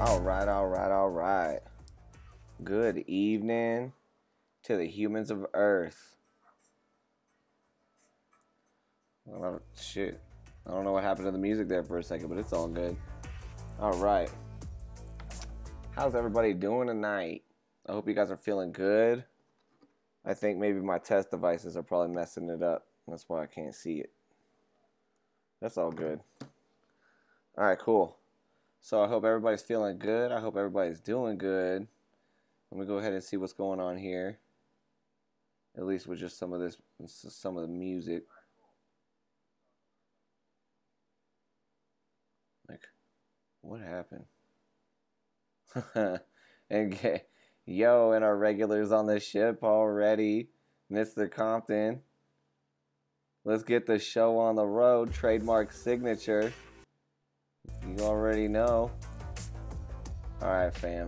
All right. Good evening to the humans of Earth. Shit. I don't know what happened to the music there for a second, but it's all good. All right. How's everybody doing tonight? I hope you guys are feeling good. I think maybe my test devices are probably messing it up. That's why I can't see it. That's all good. All right, cool. So I hope everybody's feeling good. I hope everybody's doing good. Let me go ahead and see what's going on here. At least with just some of the music. Like, what happened? And and our regulars on the ship already. Mr. Compton. Let's get the show on the road. Trademark signature. You already know. Alright, fam.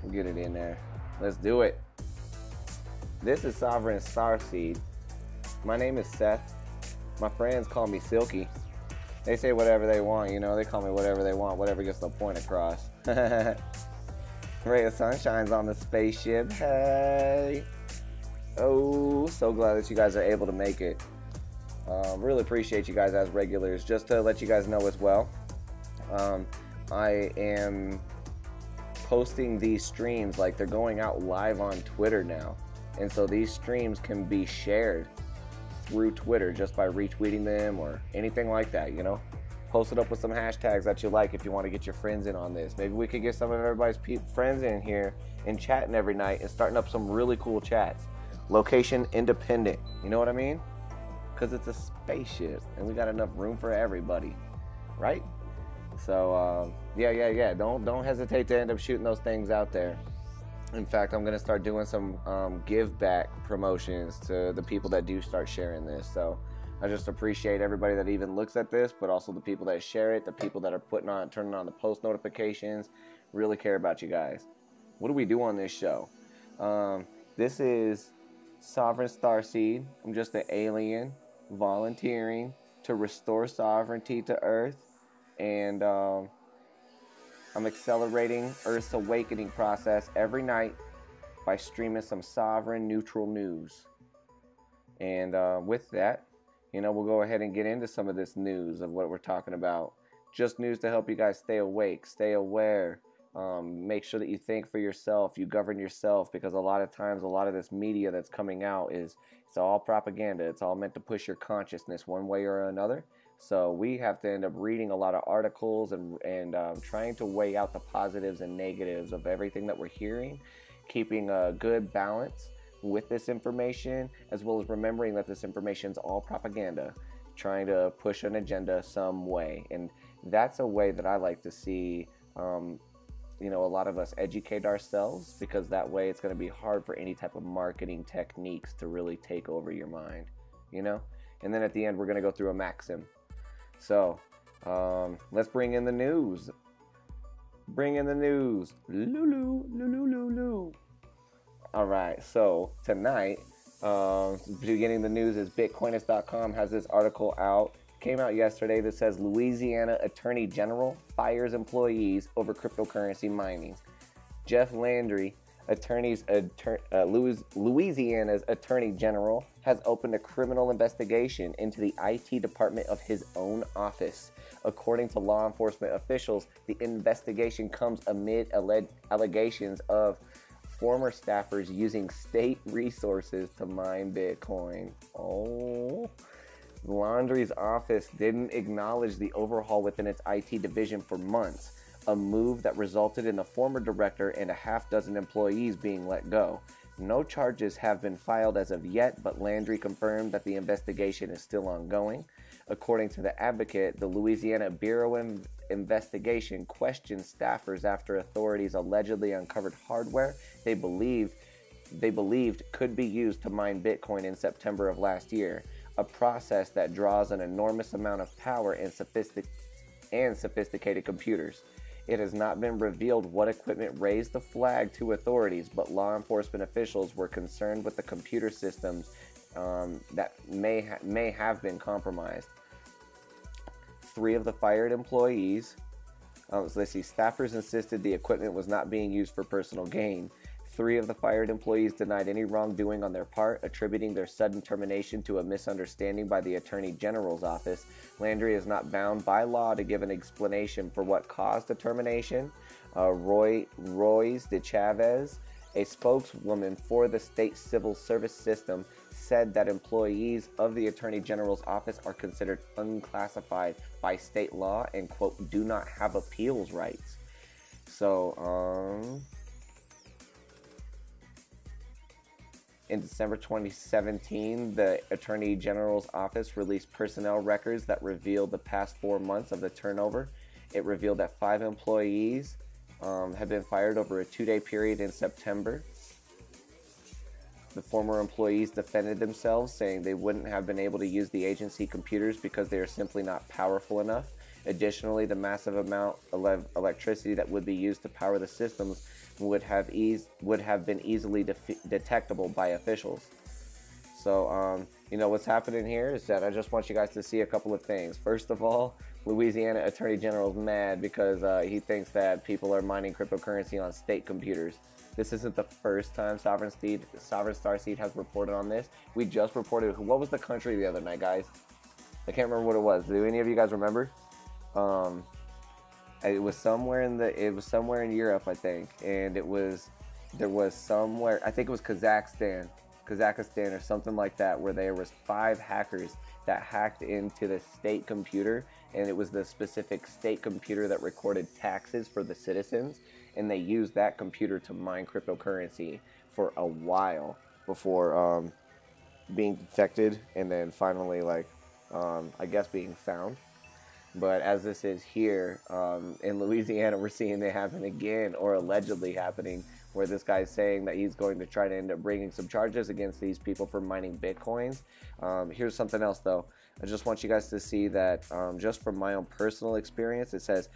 We'll get it in there. Let's do it. This is Sovereign Starseed. My name is Seth. My friends call me Silky. They say whatever they want, you know. They call me whatever they want. Whatever gets the point across. Ray of Sunshine's on the spaceship. Hey. Oh, so glad that you guys are able to make it. Really appreciate you guys as regulars. Just to let you guys know as well, I am posting these streams, like they're going out live on Twitter now. And so these streams can be shared through Twitter just by retweeting them or anything like that, you know. Post it up with some hashtags that you like if you want to get your friends in on this. Maybe we could get some of everybody's friends in here and chatting every night and starting up some really cool chats. Location independent, you know what I mean? Because it's a spaceship and we got enough room for everybody, right? So yeah, don't hesitate to end up shooting those things out there. In fact, I'm gonna start doing some give back promotions to the people that do start sharing this. So I just appreciate everybody that even looks at this, but also the people that share it, the people that are turning on the post notifications. Really care about you guys. What do we do on this show? This is Sovereign Starseed. I'm just an alien volunteering to restore sovereignty to Earth, and I'm accelerating Earth's awakening process every night by streaming some sovereign neutral news. And with that, you know, we'll go ahead and get into some of this news of what we're talking about. Just news to help you guys stay awake, stay aware. Make sure that you think for yourself, you govern yourself, because a lot of times, a lot of this media that's coming out it's all propaganda. It's all meant to push your consciousness one way or another. So we have to end up reading a lot of articles and trying to weigh out the positives and negatives of everything that we're hearing, keeping a good balance with this information, as well as remembering that this information is all propaganda, trying to push an agenda some way. And that's a way that I like to see you know, a lot of us educate ourselves, because that way it's going to be hard for any type of marketing techniques to really take over your mind, you know. And then at the end we're going to go through a maxim. So let's bring in the news. Bring in the news. Lulu. All right, so tonight, beginning the news is Bitcoinist.com has this article out. Came out yesterday that says Louisiana Attorney General fires employees over cryptocurrency mining. Jeff Landry, Louisiana's Attorney General, has opened a criminal investigation into the IT department of his own office. According to law enforcement officials, the investigation comes amid allegations of former staffers using state resources to mine Bitcoin. Oh. Landry's office didn't acknowledge the overhaul within its IT division for months, a move that resulted in a former director and a half-dozen employees being let go. No charges have been filed as of yet, but Landry confirmed that the investigation is still ongoing. According to the Advocate, the Louisiana Bureau of Investigation questioned staffers after authorities allegedly uncovered hardware they believed could be used to mine Bitcoin in September of last year, a process that draws an enormous amount of power and sophisticated computers. It has not been revealed what equipment raised the flag to authorities, but law enforcement officials were concerned with the computer systems that may have been compromised. 3 of the fired employees So let's see, staffers insisted the equipment was not being used for personal gain. 3 of the fired employees denied any wrongdoing on their part, attributing their sudden termination to a misunderstanding by the Attorney General's office. Landry is not bound by law to give an explanation for what caused the termination. Royce de Chavez, a spokeswoman for the state civil service system, said that employees of the Attorney General's office are considered unclassified by state law and, quote, do not have appeals rights. So, in December 2017, the Attorney General's office released personnel records that revealed the past 4 months of the turnover. It revealed that 5 employees had been fired over a 2-day period in September. The former employees defended themselves, saying they wouldn't have been able to use the agency computers because they are simply not powerful enough. Additionally, the massive amount of electricity that would be used to power the systems would have been easily detectable by officials. So, you know, what's happening here is that I just want you guys to see a couple of things. First of all, Louisiana Attorney General is mad because he thinks that people are mining cryptocurrency on state computers. This isn't the first time Sovereign Starseed has reported on this. We just reported, what was the country the other night, guys? I can't remember what it was. Do any of you guys remember? It was somewhere in Europe, I think, and there was somewhere, I think it was Kazakhstan or something like that, where there was 5 hackers that hacked into the state computer, and it was the specific state computer that recorded taxes for the citizens, and they used that computer to mine cryptocurrency for a while before being detected, and then finally, like, I guess being found. But as this is here in Louisiana, we're seeing it happen again, or allegedly happening, where this guy's saying that he's going to try to end up bringing some charges against these people for mining Bitcoins. Here's something else, though. I just want you guys to see that just from my own personal experience, it says,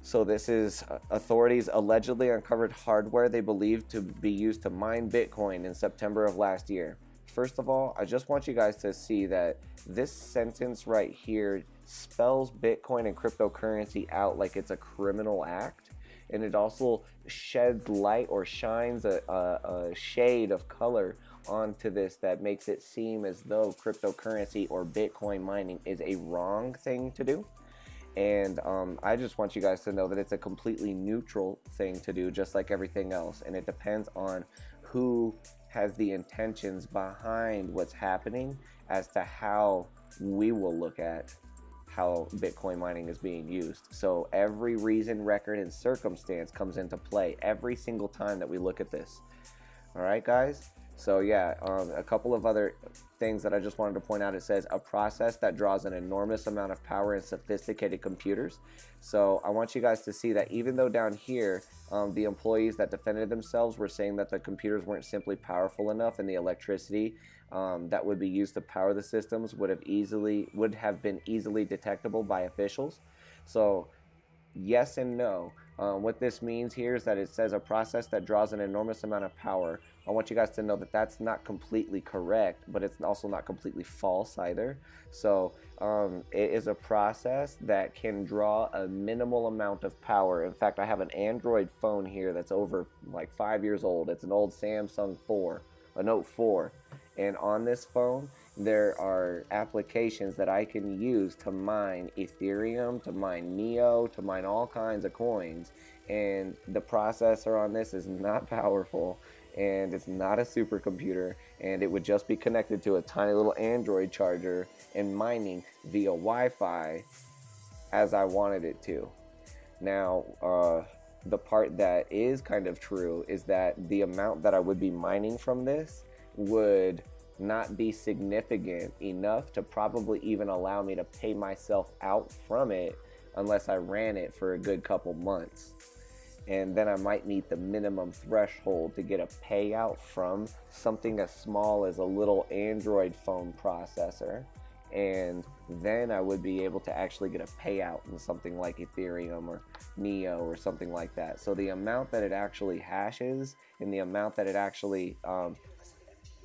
so this is authorities allegedly uncovered hardware they believe to be used to mine Bitcoin in September of last year. First of all, I just want you guys to see that this sentence right here spells Bitcoin and cryptocurrency out like it's a criminal act. And it also sheds light or shines a shade of color onto this that makes it seem as though cryptocurrency or Bitcoin mining is a wrong thing to do. And I just want you guys to know that it's a completely neutral thing to do, just like everything else. And it depends on who has the intentions behind what's happening as to how we will look at how Bitcoin mining is being used. So every reason, record, and circumstance comes into play every single time that we look at this. All right, guys? So yeah, a couple of other things that I just wanted to point out. It says a process that draws an enormous amount of power and sophisticated computers. So I want you guys to see that even though down here, the employees that defended themselves were saying that the computers weren't simply powerful enough, and the electricity that would be used to power the systems would have been easily detectable by officials. So yes and no. What this means here is that it says a process that draws an enormous amount of power. I want you guys to know that that's not completely correct, but it's also not completely false either. So it is a process that can draw a minimal amount of power. In fact, I have an Android phone here that's over like 5 years old. It's an old Samsung 4, a Note 4. And on this phone, there are applications that I can use to mine Ethereum, to mine Neo, to mine all kinds of coins. And the processor on this is not powerful, and it's not a supercomputer, and it would just be connected to a tiny little Android charger and mining via Wi-Fi as I wanted it to. Now, the part that is kind of true is that the amount that I would be mining from this would not be significant enough to probably even allow me to pay myself out from it unless I ran it for a good couple months. And then I might meet the minimum threshold to get a payout from something as small as a little Android phone processor. And then I would be able to actually get a payout in something like Ethereum or Neo or something like that. So the amount that it actually hashes and the amount that it actually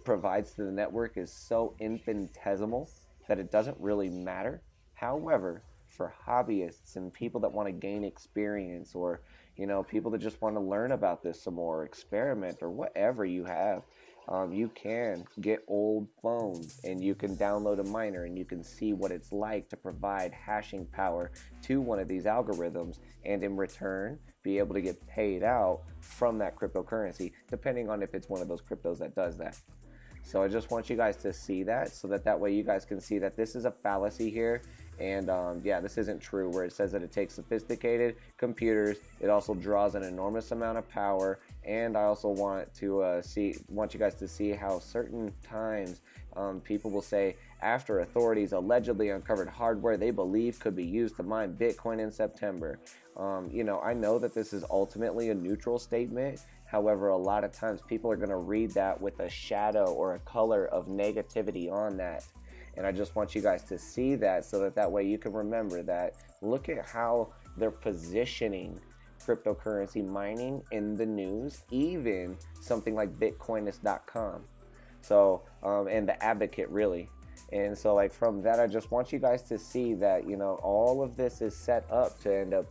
provides to the network is so infinitesimal that it doesn't really matter. However, for hobbyists and people that want to gain experience, or, you know, people that just want to learn about this some more, experiment, or whatever you have. You can get old phones and you can download a miner and you can see what it's like to provide hashing power to one of these algorithms, and in return be able to get paid out from that cryptocurrency, depending on if it's one of those cryptos that does that. So I just want you guys to see that, so that way you guys can see that this is a fallacy here. And yeah, this isn't true, where it says that it takes sophisticated computers. It also draws an enormous amount of power. And I also want you guys to see how certain times people will say, after authorities allegedly uncovered hardware they believe could be used to mine Bitcoin in September. You know, I know that this is ultimately a neutral statement. However, a lot of times people are going to read that with a shadow or a color of negativity on that. And I just want you guys to see that, so that way you can remember that. Look at how they're positioning cryptocurrency mining in the news, even something like Bitcoinist.com. So, and The Advocate, really. And so, like, from that, I just want you guys to see that, you know, all of this is set up to end up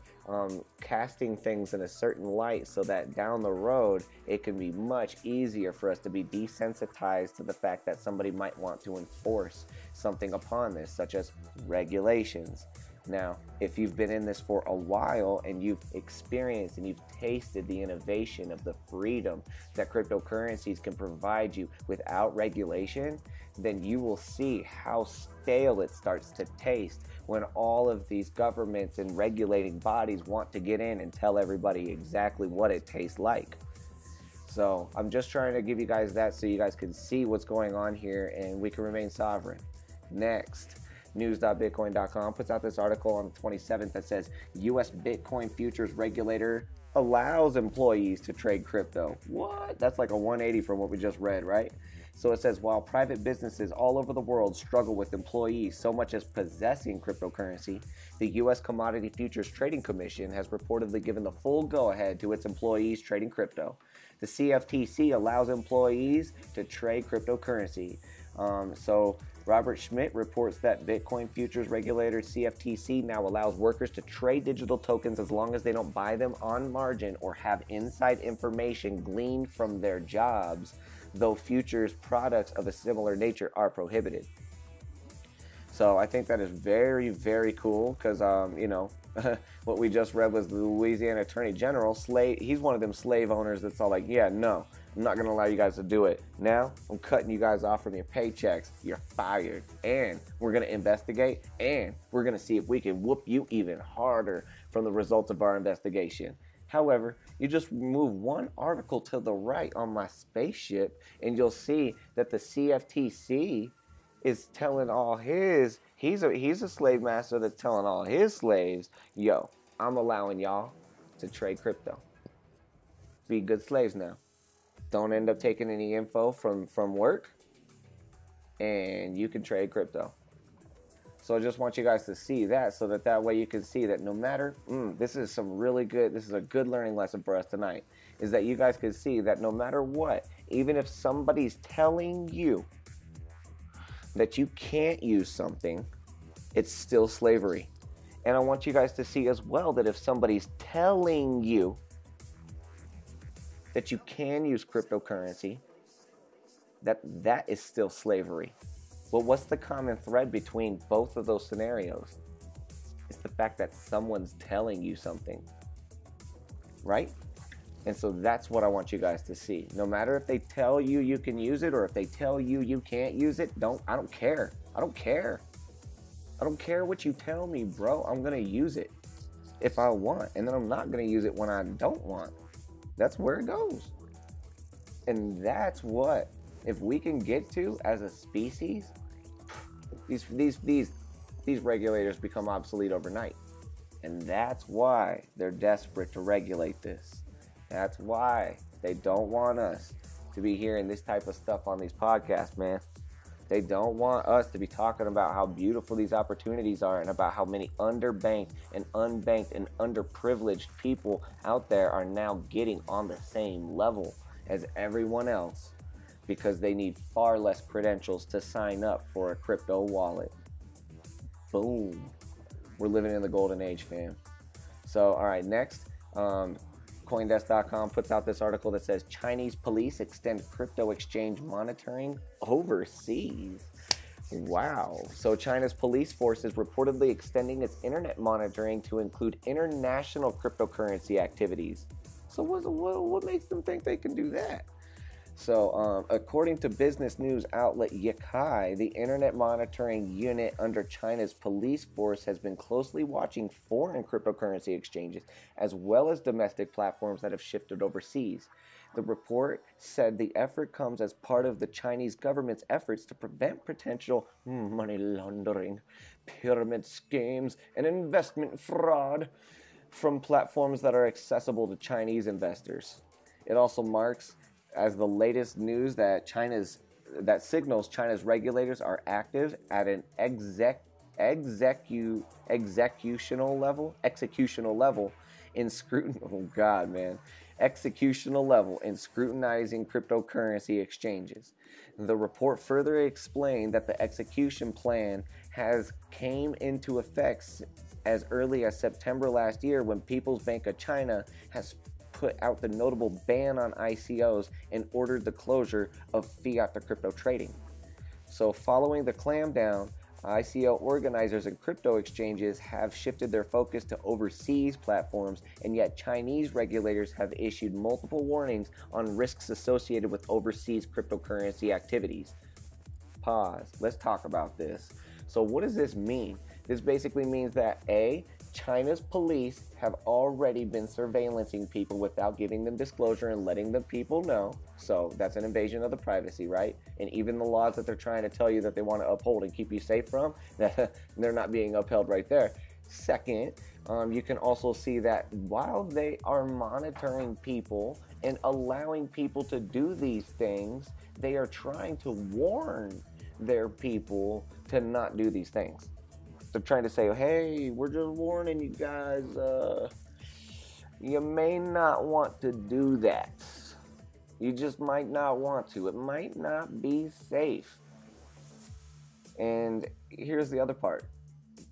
casting things in a certain light, so that down the road it can be much easier for us to be desensitized to the fact that somebody might want to enforce something upon this, such as regulations. Now, if you've been in this for a while and you've experienced and you've tasted the innovation of the freedom that cryptocurrencies can provide you without regulation, then you will see how stale it starts to taste when all of these governments and regulating bodies want to get in and tell everybody exactly what it tastes like. So I'm just trying to give you guys that, so you guys can see what's going on here and we can remain sovereign. Next, news.bitcoin.com puts out this article on the 27th that says U.S. Bitcoin futures regulator allows employees to trade crypto. What? That's like a 180 from what we just read, right? So it says, while private businesses all over the world struggle with employees so much as possessing cryptocurrency, the U.S. Commodity Futures Trading Commission has reportedly given the full go-ahead to its employees trading crypto. The CFTC allows employees to trade cryptocurrency. So Robert Schmidt reports that Bitcoin futures regulator CFTC now allows workers to trade digital tokens as long as they don't buy them on margin or have inside information gleaned from their jobs, though futures products of a similar nature are prohibited. So I think that is very, very cool, because, you know, what we just read was the Louisiana Attorney General. He's one of them slave owners that's all like, yeah, no, I'm not going to allow you guys to do it. Now I'm cutting you guys off from your paychecks. You're fired. And we're going to investigate, and we're going to see if we can whoop you even harder from the results of our investigation. However, you just move one article to the right on my spaceship, and you'll see that the CFTC is telling all his, he's a slave master that's telling all his slaves, yo, I'm allowing y'all to trade crypto. Be good slaves now. Don't end up taking any info from work, and you can trade crypto. So I just want you guys to see that, so that way you can see that no matter, this is a good learning lesson for us tonight, is that you guys can see that no matter what, even if somebody's telling you that you can't use something, it's still slavery. And I want you guys to see as well that if somebody's telling you that you can use cryptocurrency, that is still slavery. But what's the common thread between both of those scenarios? It's the fact that someone's telling you something, right? And so that's what I want you guys to see. No matter if they tell you you can use it or if they tell you you can't use it, I don't care. I don't care. I don't care what you tell me, bro. I'm going to use it if I want, and then I'm not going to use it when I don't want. That's where it goes. And that's what, if we can get to as a species, these regulators become obsolete overnight. And that's why they're desperate to regulate this. That's why they don't want us to be hearing this type of stuff on these podcasts, man. They don't want us to be talking about how beautiful these opportunities are and about how many underbanked and unbanked and underprivileged people out there are now getting on the same level as everyone else, because they need far less credentials to sign up for a crypto wallet. Boom. We're living in the golden age, fam. So, all right, next, Coindesk.com puts out this article that says Chinese police extend crypto exchange monitoring overseas. Wow. So China's police force is reportedly extending its internet monitoring to include international cryptocurrency activities. So what makes them think they can do that? So according to business news outlet Yakai, the internet monitoring unit under China's police force has been closely watching foreign cryptocurrency exchanges as well as domestic platforms that have shifted overseas. The report said the effort comes as part of the Chinese government's efforts to prevent potential money laundering, pyramid schemes, and investment fraud from platforms that are accessible to Chinese investors. It also marks as the latest news that signals China's regulators are active at an executional level in scrutinizing cryptocurrency exchanges. The report further explained that the execution plan has came into effect as early as September last year, when People's Bank of China has put out the notable ban on ICOs and ordered the closure of fiat to crypto trading. So following the clampdown, ICO organizers and crypto exchanges have shifted their focus to overseas platforms, and yet Chinese regulators have issued multiple warnings on risks associated with overseas cryptocurrency activities. Pause. Let's talk about this. So what does this mean? This basically means that A, China's police have already been surveillancing people without giving them disclosure and letting the people know. So that's an invasion of the privacy, right? And even the laws that they're trying to tell you that they want to uphold and keep you safe from, they're not being upheld right there. Second, you can also see that while they are monitoring people and allowing people to do these things, they are trying to warn their people to not do these things. They're trying to say, hey, we're just warning you guys, you may not want to do that. You just might not want to. It might not be safe. And here's the other part.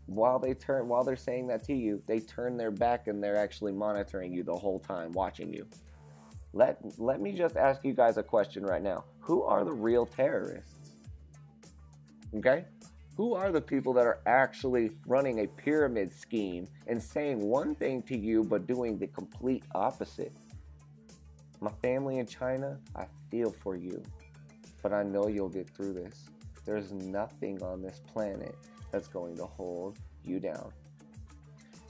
While they're saying that to you, they turn their back and they're actually monitoring you the whole time, watching you. Let me just ask you guys a question right now. Who are the real terrorists? Okay? Who are the people that are actually running a pyramid scheme and saying one thing to you but doing the complete opposite? My family in China, I feel for you, but I know you'll get through this. There's nothing on this planet that's going to hold you down.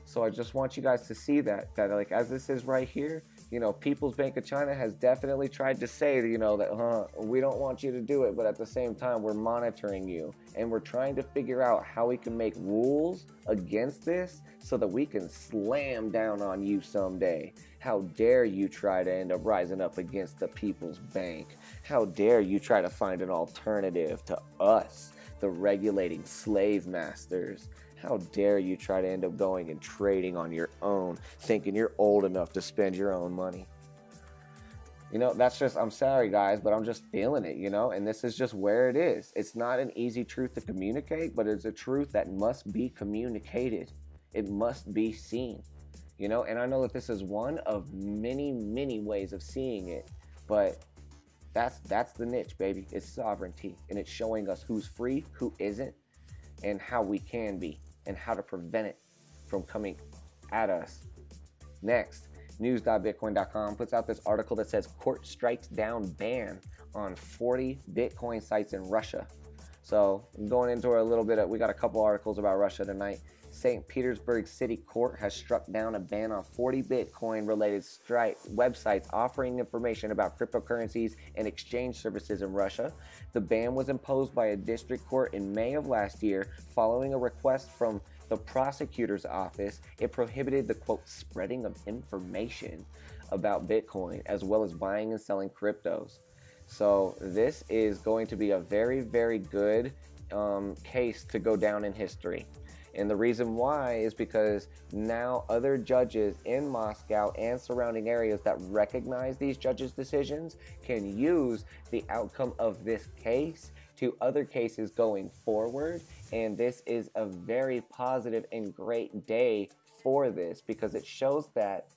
So I just want you guys to see that like as this is right here, you know, People's Bank of China has definitely tried to say, you know, that we don't want you to do it, but at the same time, we're monitoring you, and we're trying to figure out how we can make rules against this so that we can slam down on you someday. How dare you try to end up rising up against the People's Bank? How dare you try to find an alternative to us, the regulating slave masters? How dare you try to end up going and trading on your own, thinking you're old enough to spend your own money? You know, that's just, I'm sorry guys, but I'm just feeling it, you know, and this is just where it is. It's not an easy truth to communicate, but it's a truth that must be communicated. It must be seen, you know, and I know that this is one of many, many ways of seeing it, but that's the niche, baby. It's sovereignty, and it's showing us who's free, who isn't, and how we can be, and how to prevent it from coming at us. Next, news.bitcoin.com puts out this article that says court strikes down ban on 40 Bitcoin sites in Russia. So going into a little bit of, we got a couple articles about Russia tonight. St. Petersburg City Court has struck down a ban on 40 Bitcoin-related websites offering information about cryptocurrencies and exchange services in Russia. The ban was imposed by a district court in May of last year following a request from the prosecutor's office. It prohibited the, quote, spreading of information about Bitcoin as well as buying and selling cryptos. So this is going to be a very, very good case to go down in history. And the reason why is because now other judges in Moscow and surrounding areas that recognize these judges' decisions can use the outcome of this case to other cases going forward. And this is a very positive and great day for this, because it shows that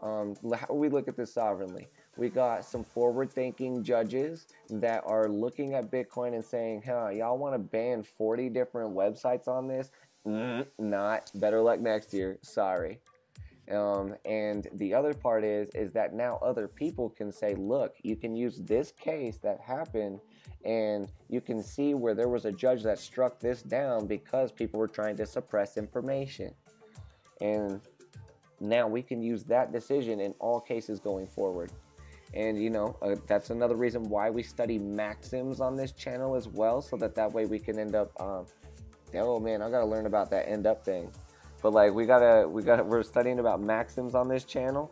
how we look at this sovereignly. We got some forward-thinking judges that are looking at Bitcoin and saying, y'all want to ban 40 different websites on this? Not. Better luck next year. Sorry. And the other part is that now other people can say, look, you can use this case that happened, and you can see where there was a judge that struck this down because people were trying to suppress information. And now we can use that decision in all cases going forward. And that's another reason why we study maxims on this channel as well, so that way we can end up oh man, I gotta learn about that end up thing. But like we're studying about maxims on this channel,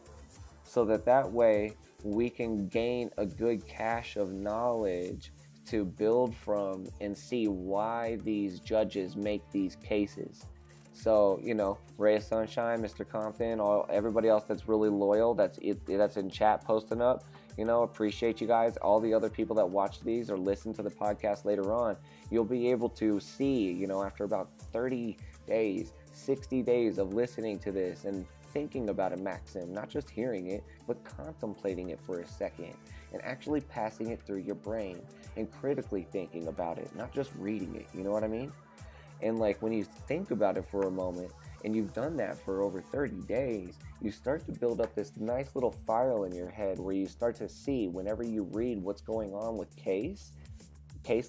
so that way we can gain a good cache of knowledge to build from and see why these judges make these cases. So, Ray of Sunshine, Mr. Compton, everybody else that's really loyal, that's in chat posting up, appreciate you guys. All the other people that watch these or listen to the podcast later on, you'll be able to see, after about 30 days, 60 days of listening to this and thinking about a maxim, not just hearing it, but contemplating it for a second and actually passing it through your brain and critically thinking about it, not just reading it, you know what I mean? And like when you think about it for a moment and you've done that for over 30 days, you start to build up this nice little file in your head where you start to see, whenever you read what's going on with case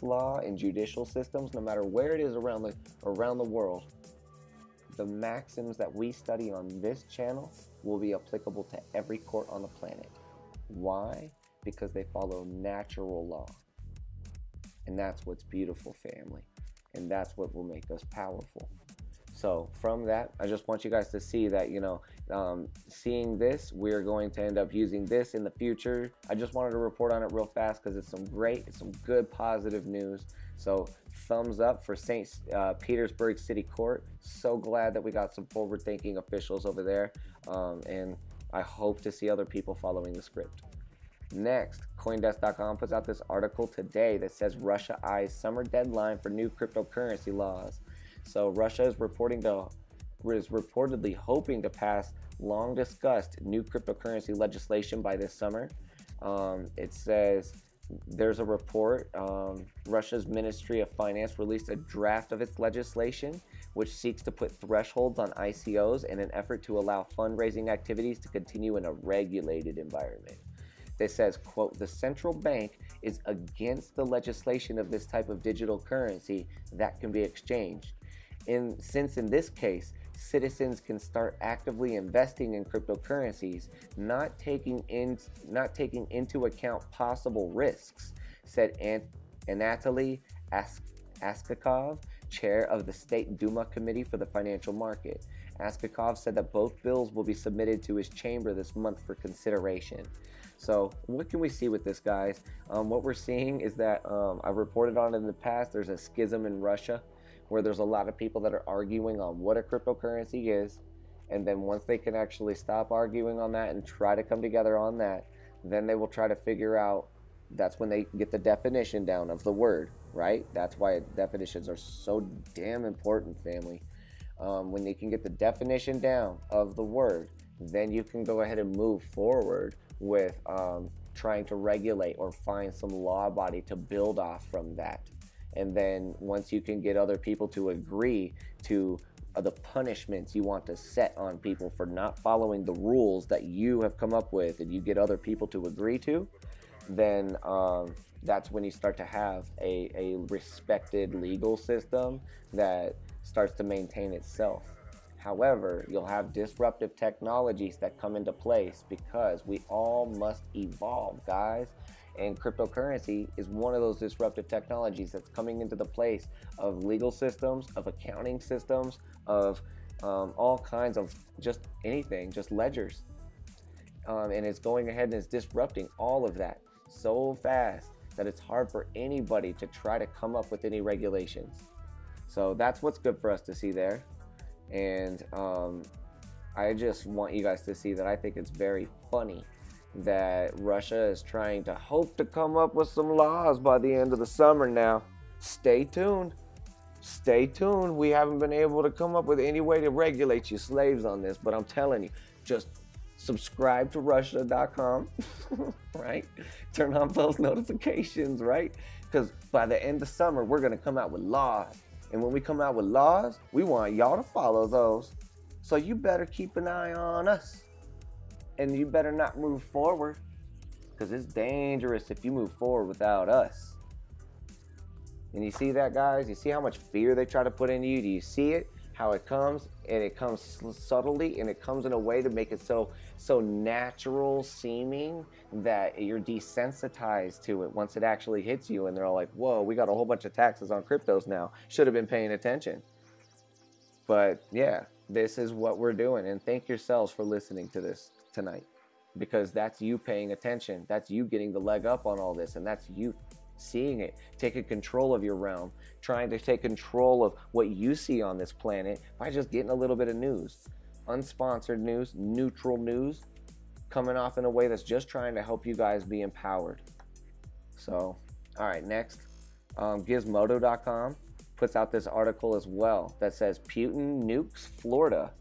law and judicial systems, no matter where it is around the world, the maxims that we study on this channel will be applicable to every court on the planet. Why? Because they follow natural law. And that's what's beautiful, family. And that's what will make us powerful. So from that, I just want you guys to see that, seeing this, we're going to end up using this in the future. I just wanted to report on it real fast because it's some good positive news. So thumbs up for St. Petersburg City Court. So glad that we got some forward-thinking officials over there. And I hope to see other people following the script. Next, Coindesk.com puts out this article today that says Russia eyes summer deadline for new cryptocurrency laws. So Russia is reportedly hoping to pass long-discussed new cryptocurrency legislation by this summer. It says there's a report. Russia's Ministry of Finance released a draft of its legislation, which seeks to put thresholds on ICOs in an effort to allow fundraising activities to continue in a regulated environment. It says, quote, the central bank is against the legislation of this type of digital currency that can be exchanged. Since in this case, citizens can start actively investing in cryptocurrencies, not taking into account possible risks, said Anatoly Askakov, chair of the State Duma Committee for the Financial Market. Askakov said that both bills will be submitted to his chamber this month for consideration. So what can we see with this, guys? What we're seeing is that I've reported on it in the past. There's a schism in Russia where there's a lot of people that are arguing on what a cryptocurrency is. And then once they can actually stop arguing on that and try to come together on that, then they will try to figure out, that's when they get the definition down of the word, right? That's why definitions are so damn important, family. When you can get the definition down of the word, then you can go ahead and move forward with trying to regulate or find some law body to build off from that. And then once you can get other people to agree to the punishments you want to set on people for not following the rules that you have come up with, and you get other people to agree to, then that's when you start to have a respected legal system that starts to maintain itself. However, you'll have disruptive technologies that come into place because we all must evolve, guys. And cryptocurrency is one of those disruptive technologies that's coming into the place of legal systems, of accounting systems, of all kinds of just anything, just ledgers. And it's going ahead and it's disrupting all of that so fast that it's hard for anybody to try to come up with any regulations. So that's what's good for us to see there. And I just want you guys to see that I think it's very funny that Russia is trying to hope to come up with some laws by the end of the summer now. Stay tuned. Stay tuned. We haven't been able to come up with any way to regulate you slaves on this, but I'm telling you, just subscribe to Russia.com, right? Turn on those notifications, right? Because by the end of summer, we're going to come out with laws. And when we come out with laws, we want y'all to follow those. So you better keep an eye on us. And you better not move forward, because it's dangerous if you move forward without us. And you see that, guys? You see how much fear they try to put into you? Do you see it? How it comes, and it comes subtly, and it comes in a way to make it so natural seeming that you're desensitized to it once it actually hits you, and they're all like, whoa, we got a whole bunch of taxes on cryptos now. Should have been paying attention. But yeah, this is what we're doing, and thank yourselves for listening to this tonight, because that's you paying attention. That's you getting the leg up on all this, and that's you seeing it, taking control of your realm, trying to take control of what you see on this planet by just getting a little bit of news, unsponsored news, neutral news, coming off in a way that's just trying to help you guys be empowered. So, all right, next, Gizmodo.com puts out this article as well that says Putin nukes Florida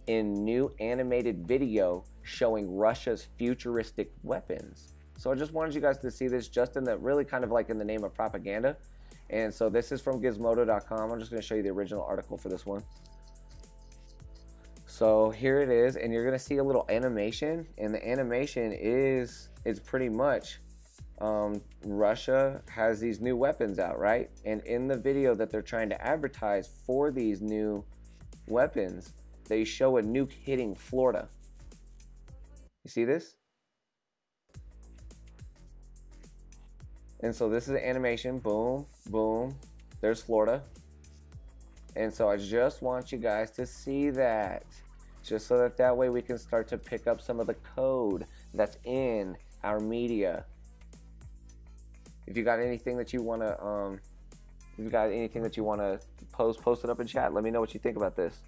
in new animated video showing Russia's futuristic weapons. So I just wanted you guys to see this just in the really kind of like in the name of propaganda. And so this is from Gizmodo.com. I'm just going to show you the original article for this one. So here it is, and you're going to see a little animation, and the animation is pretty much Russia has these new weapons out, right? And in the video that they're trying to advertise for these new weapons, they show a nuke hitting Florida. You see this? And so this is an animation, boom, boom, there's Florida. And so I just want you guys to see that, just so that way we can start to pick up some of the code that's in our media. If you got anything that you want to, post it up in chat. Let me know what you think about this.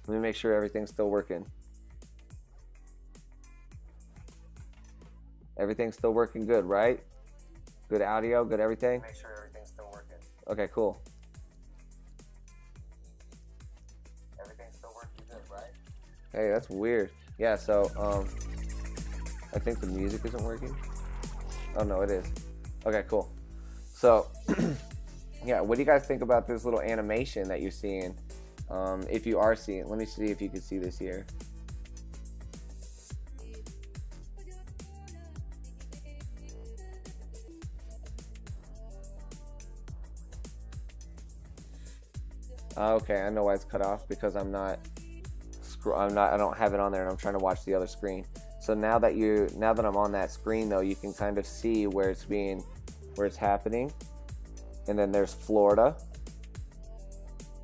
Let me make sure everything's still working. Everything's still working good, right? Good audio, good everything? Make sure everything's still working. Okay, cool. Everything's still working good, right? Hey, that's weird. Yeah, so, I think the music isn't working. Oh, no, it is. Okay, cool. So, yeah, what do you guys think about this little animation that you're seeing? If you are seeing, let me see if you can see this here. Okay, I know why it's cut off, because I don't have it on there and I'm trying to watch the other screen. So now that I'm on that screen though, you can kind of see where it's happening. And then there's Florida.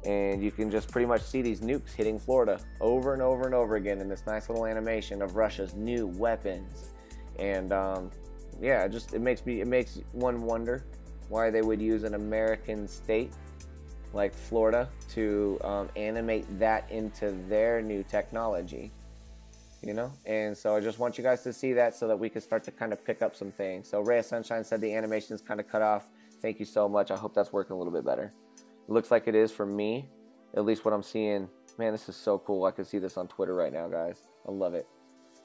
And you can just pretty much see these nukes hitting Florida over and over and over again in this nice little animation of Russia's new weapons. And yeah, it makes one wonder why they would use an American state like Florida to animate that into their new technology, you know? And so I just want you guys to see that so that we can start to kind of pick up some things. So Ray of Sunshine said the animation is kind of cut off. Thank you so much. I hope that's working a little bit better. It looks like it is for me, at least what I'm seeing. Man, this is so cool. I can see this on Twitter right now, guys. I love it.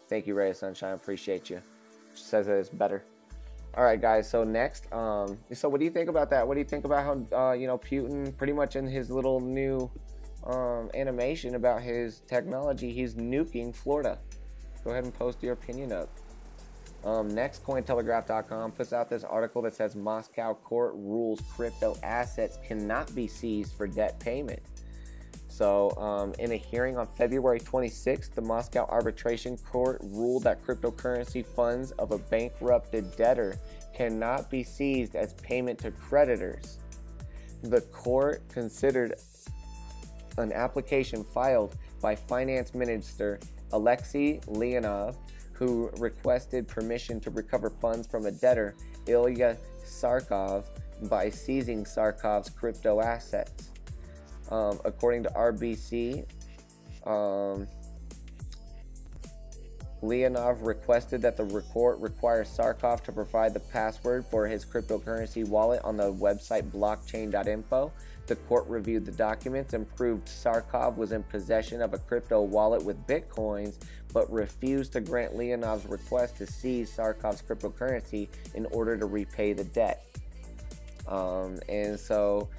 Thank you, Ray of Sunshine. Appreciate you. She says that it's better. All right, guys, so next, so what do you think about that? What do you think about how, you know, Putin, pretty much in his little new animation about his technology, he's nuking Florida? Go ahead and post your opinion up. Next, Cointelegraph.com puts out this article that says Moscow court rules crypto assets cannot be seized for debt payment. So in a hearing on February 26th, the Moscow Arbitration Court ruled that cryptocurrency funds of a bankrupted debtor cannot be seized as payment to creditors. The court considered an application filed by Finance Minister Alexei Leonov, who requested permission to recover funds from a debtor, Ilya Sarkov, by seizing Sarkov's crypto assets. According to RBC, Leonov requested that the court require Sarkov to provide the password for his cryptocurrency wallet on the website blockchain.info. The court reviewed the documents and proved Sarkov was in possession of a crypto wallet with bitcoins, but refused to grant Leonov's request to seize Sarkov's cryptocurrency in order to repay the debt. And so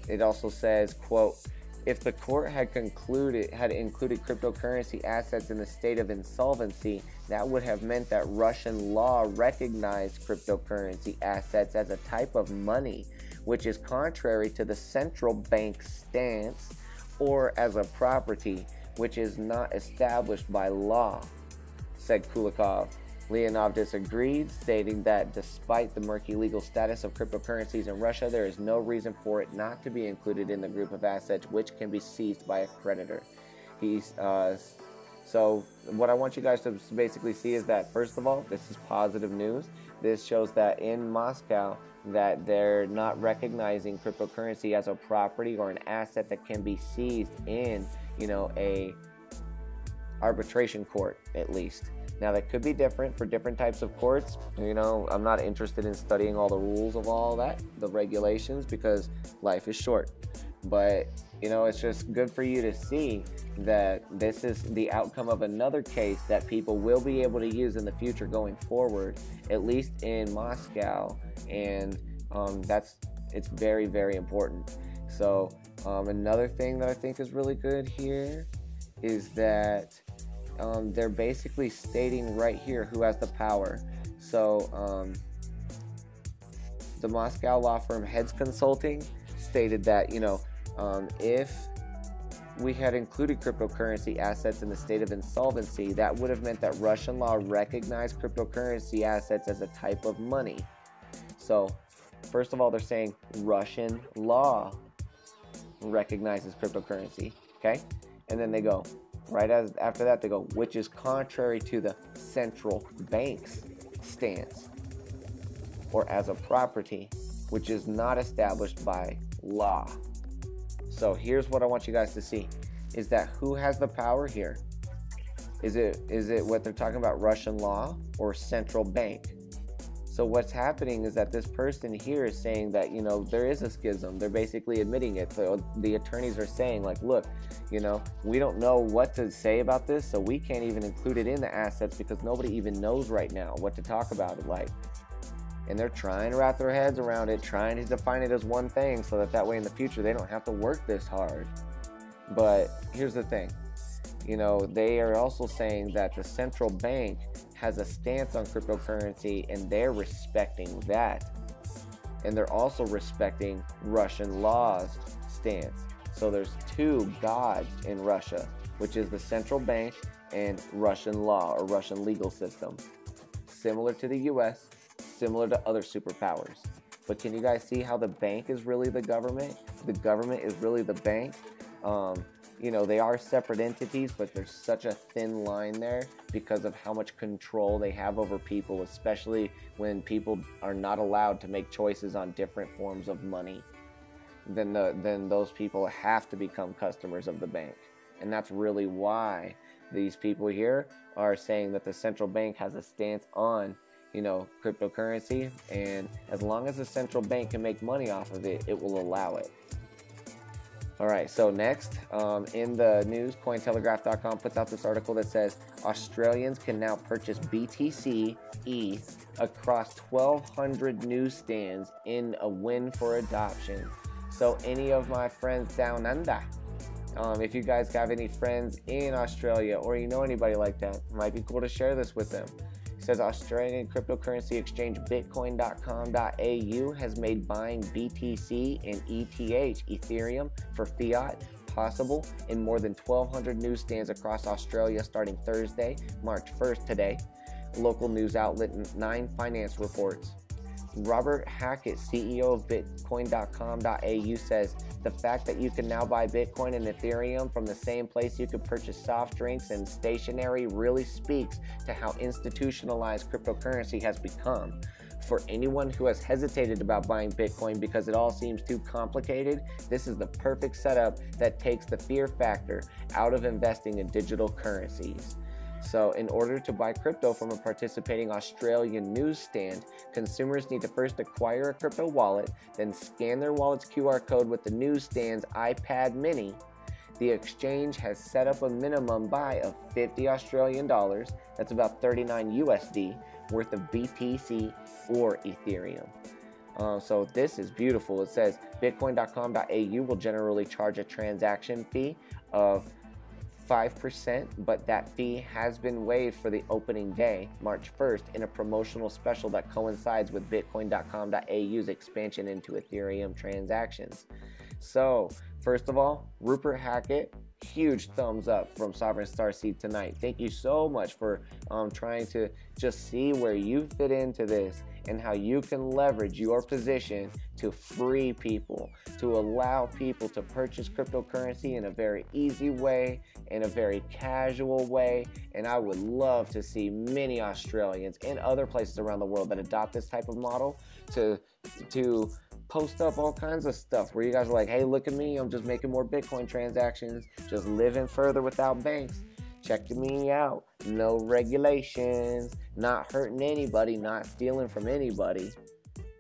it also says, quote, if the court had included cryptocurrency assets in the state of insolvency, that would have meant that Russian law recognized cryptocurrency assets as a type of money, which is contrary to the central bank's stance, or as a property, which is not established by law, said Kulikov. Leonov disagreed, stating that despite the murky legal status of cryptocurrencies in Russia, there is no reason for it not to be included in the group of assets which can be seized by a creditor. So what I want you guys to basically see is that, first of all, this is positive news. This shows that in Moscow that they're not recognizing cryptocurrency as a property or an asset that can be seized in, a arbitration court, at least. Now, that could be different for different types of courts. I'm not interested in studying all the rules of all that, the regulations, because life is short. But, it's just good for you to see that this is the outcome of another case that people will be able to use in the future going forward, at least in Moscow. And it's very, very important. So another thing that I think is really good here is that they're basically stating right here who has the power. So the Moscow law firm Heads Consulting stated that, if we had included cryptocurrency assets in the state of insolvency, that would have meant that Russian law recognized cryptocurrency assets as a type of money. So, first of all, they're saying Russian law recognizes cryptocurrency, okay? And then they go, after that, they go, which is contrary to the central bank's stance, or as a property, which is not established by law. So here's what I want you guys to see, is that who has the power here? Is it what they're talking about, Russian law or central bank? So what's happening is that this person here is saying that, there is a schism. They're basically admitting it. So the attorneys are saying, like, look, we don't know what to say about this, so we can't even include it in the assets because nobody even knows right now what to talk about it like. And they're trying to wrap their heads around it, trying to define it as one thing so that way in the future they don't have to work this hard. But here's the thing. They are also saying that the central bank has a stance on cryptocurrency and they're respecting that. And they're also respecting Russian law's stance. So there's two gods in Russia, which is the central bank and Russian law or Russian legal system. Similar to the US, similar to other superpowers. But can you guys see how the bank is really the government? The government is really the bank. They are separate entities, but there's such a thin line there because of how much control they have over people, especially when people are not allowed to make choices on different forms of money. Then those people have to become customers of the bank. And that's really why these people here are saying that the central bank has a stance on cryptocurrency, and as long as the central bank can make money off of it, it will allow it. Alright, so next, in the news, Cointelegraph.com puts out this article that says Australians can now purchase BTC ETH across 1,200 newsstands in a win for adoption. So any of my friends down under, if you guys have any friends in Australia or anybody like that, it might be cool to share this with them. It says Australian cryptocurrency exchange Bitcoin.com.au has made buying BTC and ETH, Ethereum, for fiat possible in more than 1,200 newsstands across Australia starting Thursday, March 1st today. Local news outlet 9 Finance reports. Robert Hackett, CEO of Bitcoin.com.au, says the fact that you can now buy Bitcoin and Ethereum from the same place you could purchase soft drinks and stationery really speaks to how institutionalized cryptocurrency has become. For anyone who has hesitated about buying Bitcoin because it all seems too complicated, this is the perfect setup that takes the fear factor out of investing in digital currencies. So in order to buy crypto from a participating Australian newsstand, consumers need to first acquire a crypto wallet, then scan their wallet's QR code with the newsstand's iPad mini. The exchange has set up a minimum buy of 50 Australian dollars, that's about 39 USD, worth of BTC or Ethereum. So this is beautiful. It says bitcoin.com.au will generally charge a transaction fee of 5%, but that fee has been waived for the opening day, March 1st, in a promotional special that coincides with bitcoin.com.au's expansion into Ethereum transactions. So, first of all, Rupert Hackett, huge thumbs up from Sovereign Starseed tonight. Thank you so much for trying to just see where you fit into this and how you can leverage your position to free people, to allow people to purchase cryptocurrency in a very easy way, in a very casual way. And I would love to see many Australians and other places around the world that adopt this type of model to post up all kinds of stuff where you guys are like, hey, look at me, I'm just making more Bitcoin transactions, just living further without banks. Check me out. No regulations, not hurting anybody, not stealing from anybody.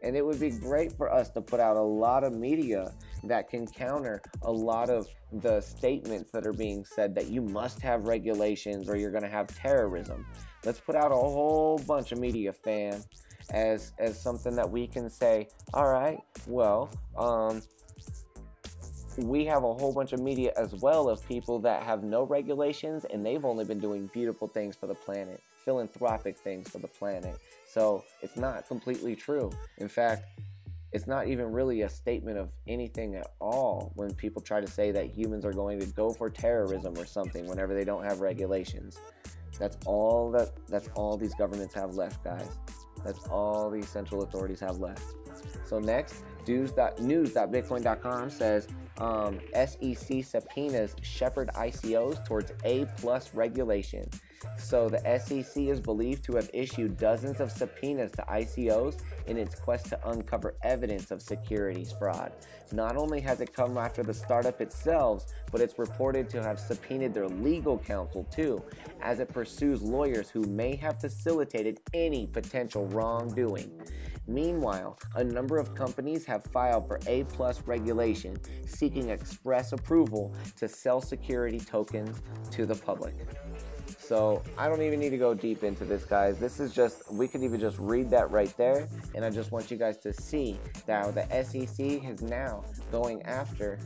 And it would be great for us to put out a lot of media that can counter a lot of the statements that are being said that you must have regulations or you're going to have terrorism. Let's put out a whole bunch of media, fam, as something that we can say, all right, well, we have a whole bunch of media as well of people that have no regulations and they've only been doing beautiful things for the planet, philanthropic things for the planet. So it's not completely true. In fact, it's not even really a statement of anything at all when people try to say that humans are going to go for terrorism or something whenever they don't have regulations. That's all these governments have left, guys. That's all these central authorities have left. So next, news.bitcoin.com says SEC subpoenas shepherd ICOs towards A+ regulation. So the SEC is believed to have issued dozens of subpoenas to ICOs in its quest to uncover evidence of securities fraud. Not only has it come after the startup itself, but it's reported to have subpoenaed their legal counsel too, as it pursues lawyers who may have facilitated any potential wrongdoing. Meanwhile, a number of companies have filed for A+ regulation, seeking express approval to sell security tokens to the public. So I don't even need to go deep into this, guys. This is just, we could even just read that right there. And I just want you guys to see that the SEC is now going after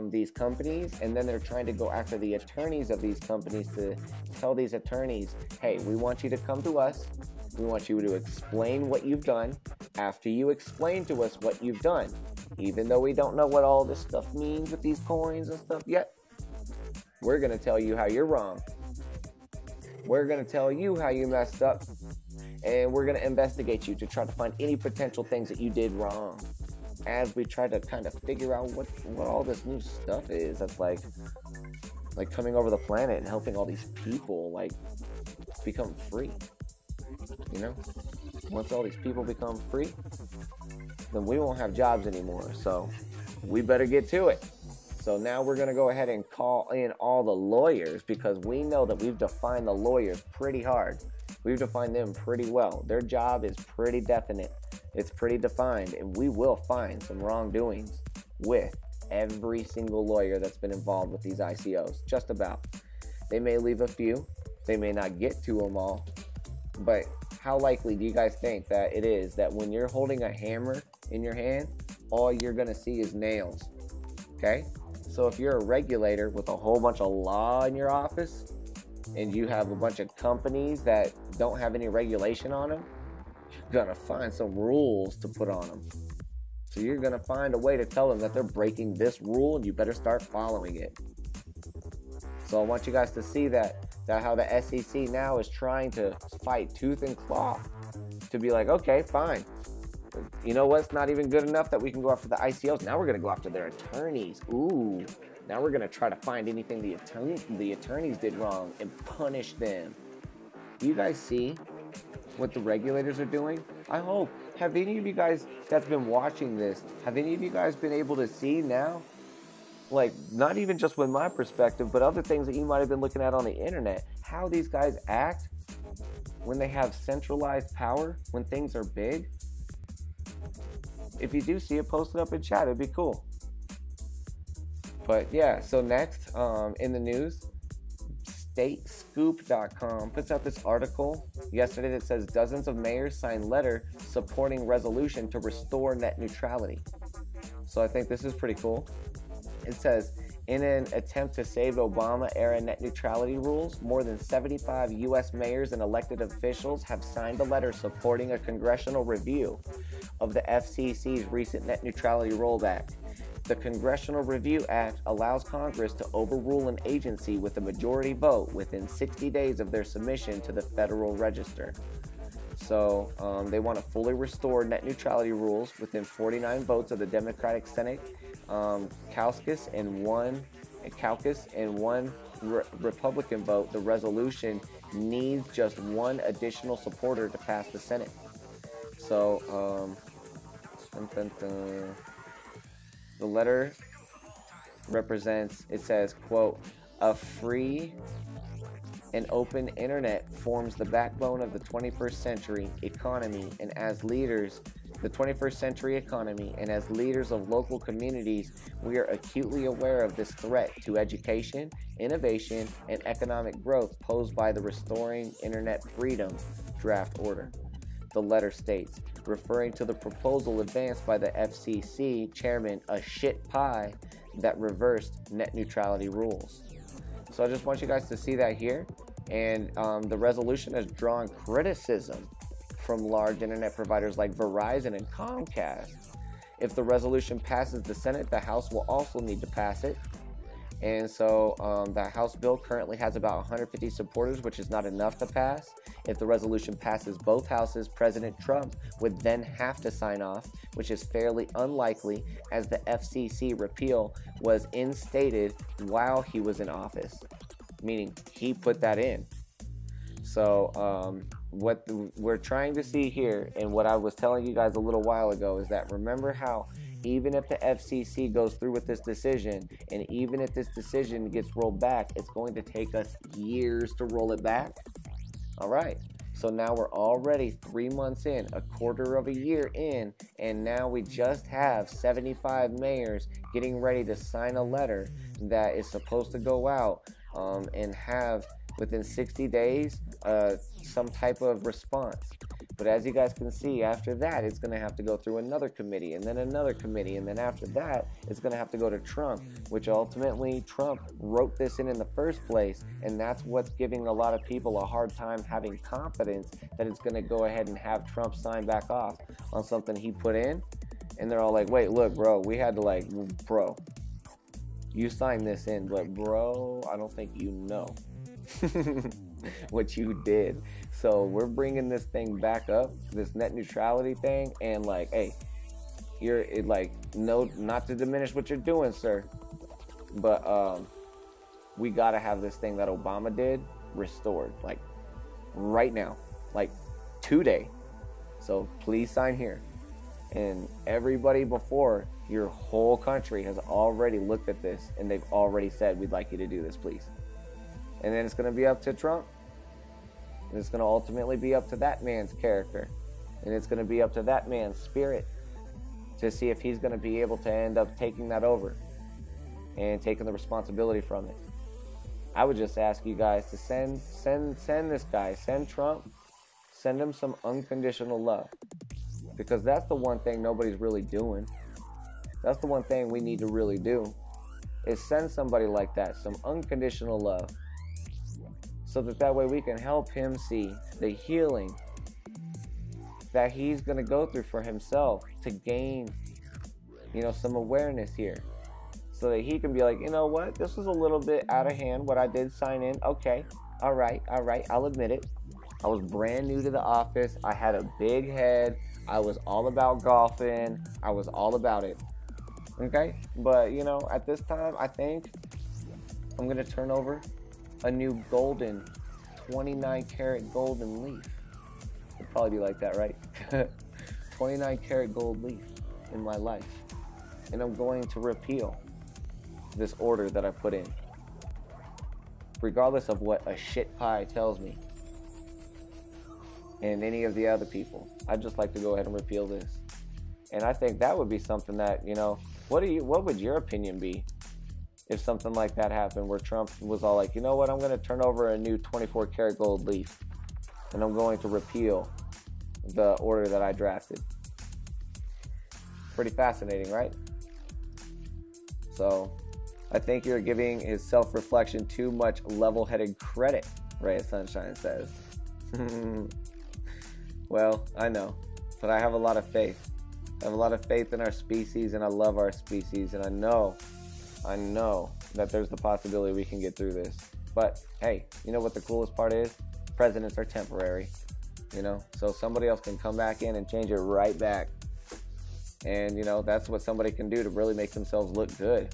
these companies. And then they're trying to go after the attorneys of these companies to tell these attorneys, hey, we want you to come to us. We want you to explain what you've done. After you explain to us what you've done, even though we don't know what all this stuff means with these coins and stuff yet, we're going to tell you how you're wrong. We're going to tell you how you messed up, and we're going to investigate you to try to find any potential things that you did wrong as we try to kind of figure out what all this new stuff is that's like coming over the planet and helping all these people like become free. You know, once all these people become free, then we won't have jobs anymore. So we better get to it. So now we're going to go ahead and call in all the lawyers because we know that we've defined the lawyers pretty hard. We've defined them pretty well. Their job is pretty definite. It's pretty defined, and we will find some wrongdoings with every single lawyer that's been involved with these ICOs. Just about. They may leave a few. They may not get to them all. But how likely do you guys think that it is that when you're holding a hammer in your hand, all you're going to see is nails? Okay? So if you're a regulator with a whole bunch of law in your office and you have a bunch of companies that don't have any regulation on them, you're going to find some rules to put on them. So you're going to find a way to tell them that they're breaking this rule and you better start following it. So I want you guys to see that how the SEC now is trying to fight tooth and claw to be like, okay, fine. You know what's not even good enough that we can go after the ICOs? Now we're going to go after their attorneys. Ooh, now we're going to try to find anything the attorneys did wrong and punish them. Do you guys see what the regulators are doing? I hope have any of you guys that's been watching this, have any of you guys been able to see now, like, not even just with my perspective, but other things that you might have been looking at on the internet, how these guys act when they have centralized power, when things are big? If you do see it, post it up in chat. It'd be cool. But yeah, so next in the news, statescoop.com puts out this article yesterday that says dozens of mayors signed letter supporting resolution to restore net neutrality. So I think this is pretty cool. It says, in an attempt to save Obama-era net neutrality rules, more than 75 U.S. mayors and elected officials have signed a letter supporting a congressional review of the FCC's recent Net Neutrality Rollback. The Congressional Review Act allows Congress to overrule an agency with a majority vote within 60 days of their submission to the Federal Register. So they want to fully restore net neutrality rules within 49 votes of the Democratic Senate caucus and one Republican vote. The resolution needs just one additional supporter to pass the Senate. So the letter represents, it says, quote, a free and open internet forms the backbone of the 21st century economy, and as leaders of local communities, we are acutely aware of this threat to education, innovation, and economic growth posed by the Restoring Internet Freedom draft order. The letter states, referring to the proposal advanced by the FCC chairman, a shit pie that reversed net neutrality rules. So I just want you guys to see that here. And the resolution has drawn criticism from large internet providers like Verizon and Comcast. If the resolution passes the Senate, the House will also need to pass it. And so the House bill currently has about 150 supporters, which is not enough to pass. If the resolution passes both houses, President Trump would then have to sign off, which is fairly unlikely as the FCC repeal was instated while he was in office, meaning he put that in. So what we're trying to see here, and what I was telling you guys a little while ago, is that remember how even if the FCC goes through with this decision, and even if this decision gets rolled back, it's going to take us years to roll it back. All right, so now we're already 3 months in, a quarter of a year in, and now we just have 75 mayors getting ready to sign a letter that is supposed to go out and have within 60 days some type of response. But as you guys can see, after that, it's going to have to go through another committee, and then another committee, and then after that, it's going to have to go to Trump, which ultimately Trump wrote this in the first place, and that's what's giving a lot of people a hard time having confidence that it's going to go ahead and have Trump sign back off on something he put in. And they're all like, wait, look, bro, we had to bro, you signed this in, but bro, I don't think you know what you did. So we're bringing this thing back up, this net neutrality thing, and hey, no, not to diminish what you're doing, sir, but we gotta have this thing that Obama did restored, right now, today. So please sign here. And everybody before, your whole country has already looked at this, and they've already said, we'd like you to do this, please. And then it's going to be up to Trump. And it's going to ultimately be up to that man's character. And it's going to be up to that man's spirit to see if he's going to be able to end up taking that over and taking the responsibility from it. I would just ask you guys to send this guy, send Trump, send him some unconditional love. Because that's the one thing nobody's really doing. That's the one thing we need to really do, is send somebody like that some unconditional love, so that way we can help him see the healing that he's going to go through for himself to gain, some awareness here, so that he can be like, you know what, this was a little bit out of hand, what I did sign in. Okay, all right, I'll admit it. I was brand new to the office. I had a big head. I was all about golfing. I was all about it. Okay, but at this time, I think I'm going to turn over a new golden 29 karat golden leaf. It'd probably be like that, right? 29 karat gold leaf in my life. And I'm going to repeal this order that I put in, regardless of what a shit pie tells me and any of the other people. I'd just like to go ahead and repeal this. And I think that would be something that, you know, what would your opinion be if something like that happened, where Trump was all like, you know what, I'm going to turn over a new 24 karat gold leaf and I'm going to repeal the order that I drafted. Pretty fascinating, right? So I think you're giving his self-reflection too much level-headed credit, Ray of Sunshine says. Well, I know, but I have a lot of faith. I have a lot of faith in our species, and I love our species, and I know that there's the possibility we can get through this. But hey, you know what the coolest part is? Presidents are temporary, you know, so somebody else can come back in and change it right back. And, you know, that's what somebody can do to really make themselves look good.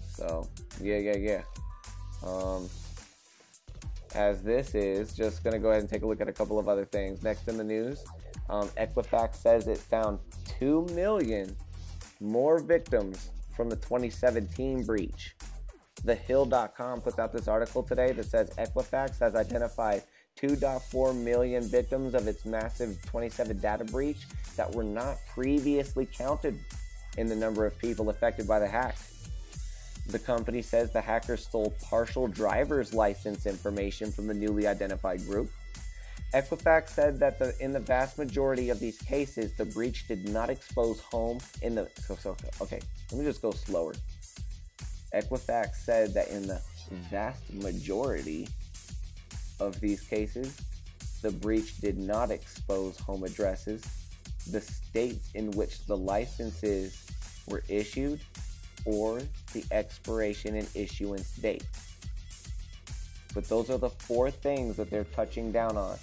So, yeah. As this is, just going to go ahead and take a look at a couple of other things. Next in the news, Equifax says it found 2 million more victims from the 2017 breach. TheHill.com puts out this article today that says Equifax has identified 2.4 million victims of its massive 27 data breach that were not previously counted in the number of people affected by the hack. The company says the hackers stole partial driver's license information from the newly identified group. Equifax said that in the vast majority of these cases, the breach did not expose home in the... Okay, let me just go slower. Equifax said that in the vast majority of these cases, the breach did not expose home addresses, the states in which the licenses were issued, or the expiration and issuance date. But those are the 4 things that they're touching down on.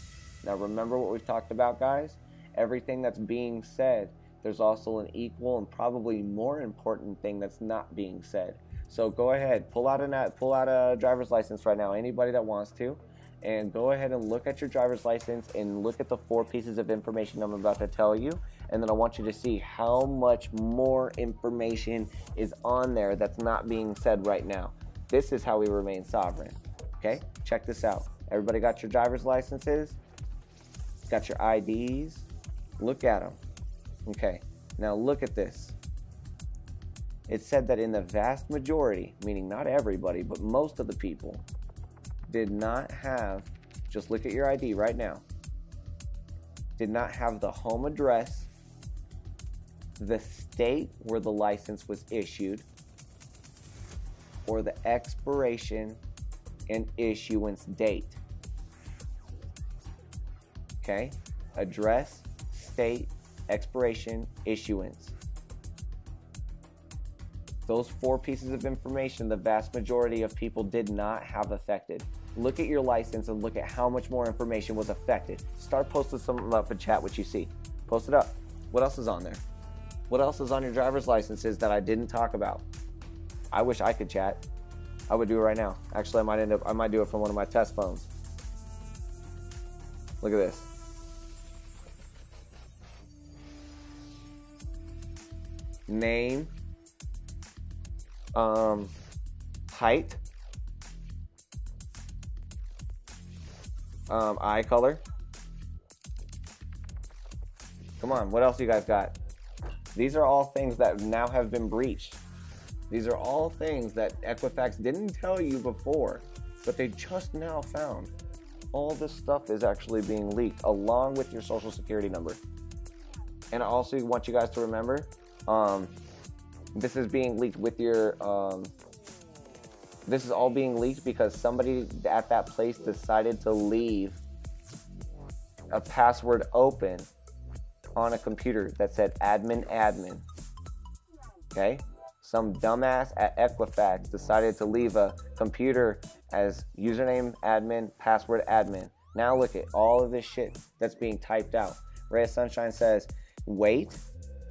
Now remember what we've talked about, guys? Everything that's being said, there's also an equal and probably more important thing that's not being said. So go ahead, pull out a driver's license right now, anybody that wants to, and go ahead and look at your driver's license and look at the 4 pieces of information I'm about to tell you. And then I want you to see how much more information is on there that's not being said right now. This is how we remain sovereign. Okay, check this out. Everybody got your driver's licenses? Got your IDs? Look at them. Okay, now look at this. It said that in the vast majority, meaning not everybody, but most of the people, did not have, just look at your ID right now, did not have the home address, the state where the license was issued, or the expiration and issuance date. Okay? Address, state, expiration, issuance. Those 4 pieces of information, the vast majority of people did not have affected. Look at your license and look at how much more information was affected. Start posting something up in chat, what you see. Post it up. What else is on there? What else is on your driver's licenses that I didn't talk about? I wish I could chat. I would do it right now. Actually, I might do it from one of my test phones. Look at this. Name, height, eye color. Come on, what else you guys got? These are all things that now have been breached. These are all things that Equifax didn't tell you before, but they just now found. All this stuff is actually being leaked along with your social security number. And I also want you guys to remember, this is being leaked with your, this is all being leaked because somebody at that place decided to leave a password open on a computer that said admin. Okay? Some dumbass at Equifax decided to leave a computer as username admin, password admin. Now look at all of this shit that's being typed out. Ray of Sunshine says, weight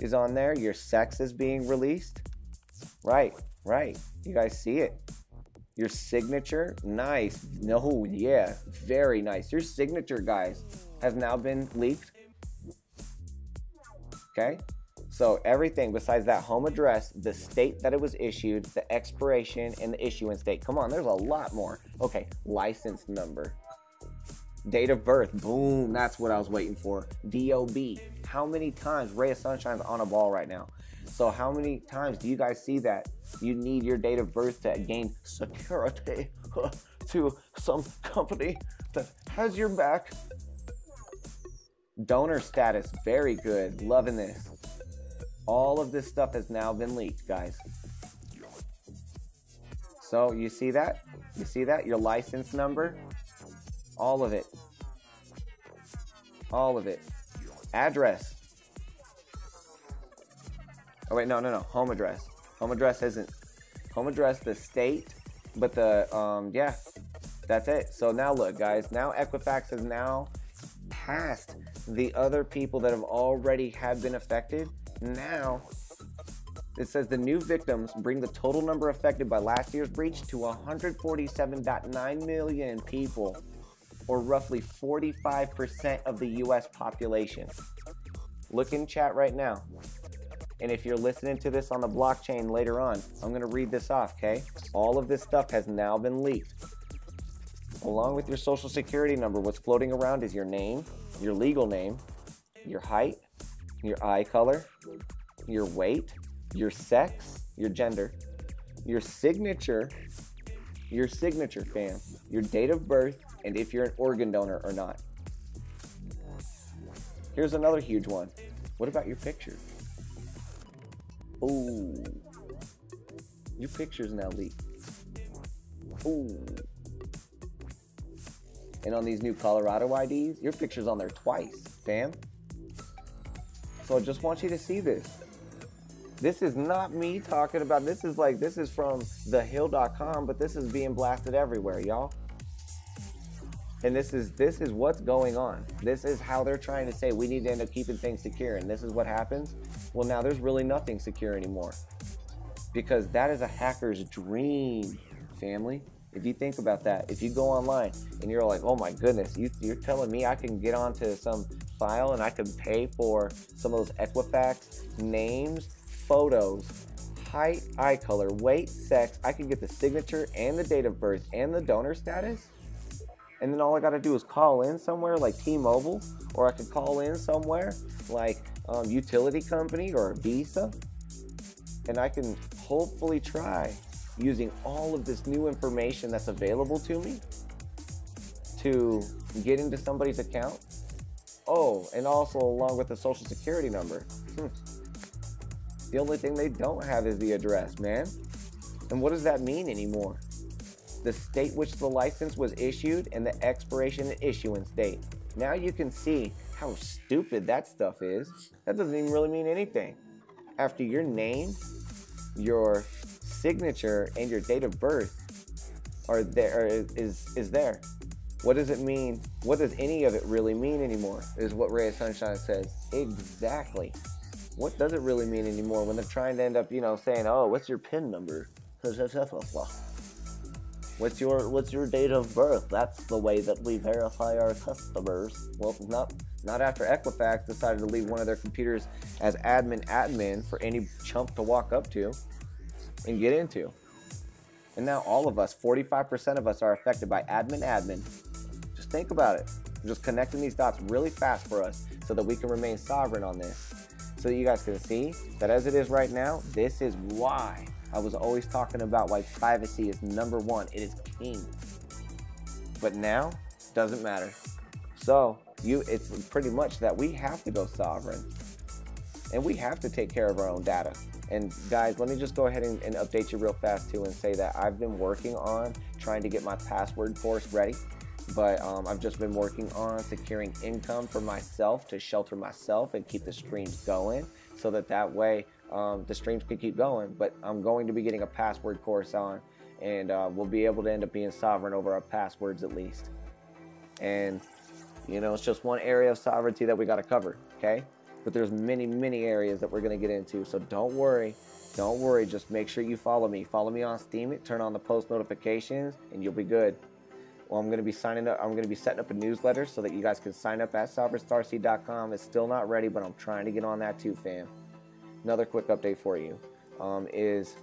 is on there. Your sex is being released. Right. You guys see it. Your signature, nice. No, yeah, very nice. Your signature, guys, has now been leaked. Okay? So everything besides that home address, the state that it was issued, the expiration, and the issuance date. Come on, there's a lot more. Okay, license number. Date of birth, boom, that's what I was waiting for. DOB, how many times, Ray of Sunshine's on a ball right now. So how many times do you guys see that you need your date of birth to gain security to some company that has your back? Donor status, very good, loving this. All of this stuff has now been leaked, guys. So you see that? You see that? Your license number? All of it. All of it. Address. Oh, wait, no. Home address. Home address isn't. Home address, the state, but the, yeah, that's it. So now look, guys. Now Equifax has now passed the other people that have already had been affected. Now, it says the new victims bring the total number affected by last year's breach to 147.9 million people, or roughly 45% of the US population. Look in chat right now. And if you're listening to this on the blockchain later on, I'm going to read this off, okay? All of this stuff has now been leaked. Along with your social security number, what's floating around is your name, your legal name, your height, your eye color, your weight, your sex, your gender, your signature, fam, your date of birth, and if you're an organ donor or not. Here's another huge one. What about your picture? Ooh. Your picture's now leaked. Ooh. And on these new Colorado IDs, your picture's on there twice, fam. So I just want you to see this. This is not me talking about, this is from thehill.com, but this is being blasted everywhere, y'all. And this is what's going on. This is how they're trying to say we need to end up keeping things secure, and this is what happens. Well, now there's really nothing secure anymore, because that is a hacker's dream, family. If you think about that, if you go online and you're like, oh my goodness, you're telling me I can get onto some file and I can pay for some of those Equifax names, photos, height, eye color, weight, sex, I can get the signature and the date of birth and the donor status? And then all I gotta do is call in somewhere like T-Mobile, or I could call in somewhere like utility company or Visa, and I can hopefully try using all of this new information that's available to me to get into somebody's account. Oh, and also along with the social security number. The only thing they don't have is the address, man. And what does that mean anymore? The state which the license was issued and the expiration and issuance date. Now you can see how stupid that stuff is. That doesn't even really mean anything. After your name, your signature, and your date of birth are there, is there. What does it mean? What does any of it really mean anymore? Is what Ray of Sunshine says. Exactly. What does it really mean anymore when they're trying to end up, saying, oh, what's your PIN number? What's your date of birth? That's the way that we verify our customers. Well, not after Equifax decided to leave one of their computers as admin for any chump to walk up to and get into. And now all of us, 45% of us, are affected by admin. Just think about it. I'm just connecting these dots really fast for us so that we can remain sovereign on this. So that you guys can see that as it is right now, this is why I was always talking about why privacy is number one. It is king. But now, doesn't matter. So, it's pretty much that we have to go sovereign. And we have to take care of our own data. And guys, let me just go ahead and update you real fast too and say that I've been working on trying to get my password course ready. But I've just been working on securing income for myself to shelter myself and keep the streams going so that way the streams can keep going. But I'm going to be getting a password course on, and we'll be able to end up being sovereign over our passwords at least. And, it's just one area of sovereignty that we got to cover, okay? But there's many areas that we're going to get into, so don't worry. Don't worry, just make sure you follow me. Follow me on Steam, turn on the post notifications, and you'll be good. Well, I'm going to be signing up. I'm going to be setting up a newsletter so that you guys can sign up at sovereignstarseed.com. It's still not ready, but I'm trying to get on that too, fam. Another quick update for you is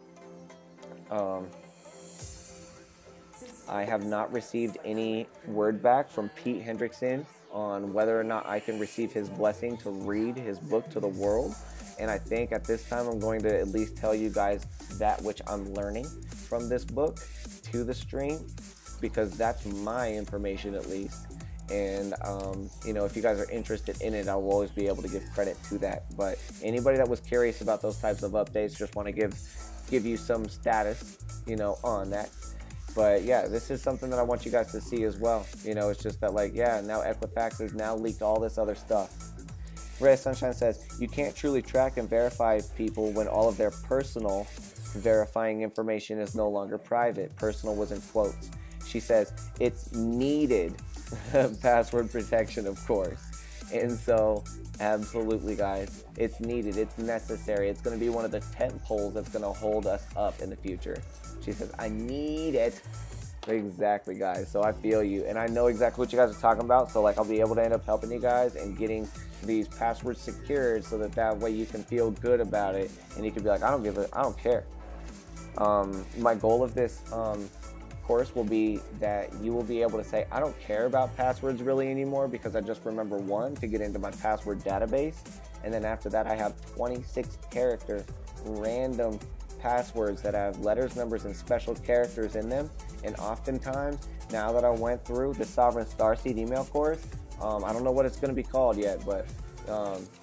I have not received any word back from Pete Hendrickson on whether or not I can receive his blessing to read his book to the world. And I think at this time I'm going to at least tell you guys that which I'm learning from this book to the stream, because that's my information at least. And you know, if you guys are interested in it, I will always be able to give credit to that. But anybody that was curious about those types of updates, just want to give you some status, you know, on that. But yeah, this is something that I want you guys to see as well. You know, it's just that, like, yeah, now Equifax has now leaked all this other stuff. Red Sunshine says, you can't truly track and verify people when all of their personal verifying information is no longer private. Personal was in quotes. She says, it's needed password protection, of course. And so, absolutely, guys, it's needed. It's necessary. It's going to be one of the tent poles that's going to hold us up in the future. She says, I need it. Exactly, guys. So I feel you. And I know exactly what you guys are talking about. So, like, I'll be able to end up helping you guys and getting these passwords secured so that way you can feel good about it. And you can be like, I don't care. My goal of this course will be that you will be able to say, I don't care about passwords really anymore, because I just remember one to get into my password database. And then after that, I have 26 character random passwords that have letters, numbers, and special characters in them. And oftentimes, now that I went through the Sovereign Starseed email course, I don't know what it's going to be called yet, but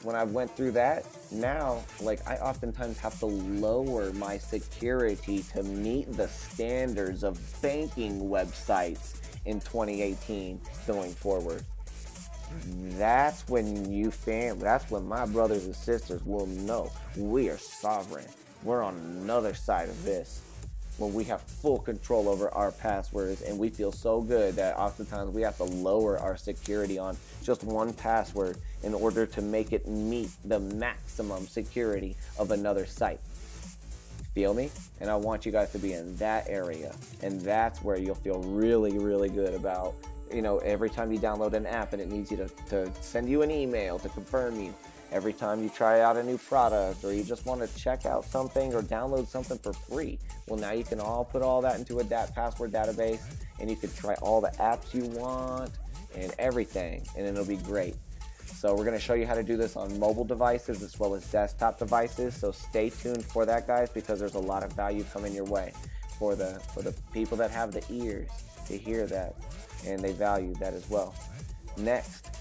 when I went through that, now, like, I oftentimes have to lower my security to meet the standards of banking websites in 2018 going forward. That's when that's when my brothers and sisters will know we are sovereign. We're on another side of this, when we have full control over our passwords, and we feel so good that oftentimes we have to lower our security on just one password in order to make it meet the maximum security of another site. Feel me? And I want you guys to be in that area, and that's where you'll feel really, really good about, you know, every time you download an app and it needs you to send you an email to confirm you. Every time you try out a new product, or you just want to check out something or download something for free, well, now you can all put all that into a password database, and you can try all the apps you want and everything, and it'll be great. So we're going to show you how to do this on mobile devices as well as desktop devices. So stay tuned for that, guys, because there's a lot of value coming your way for the people that have the ears to hear that, and they value that as well. Next,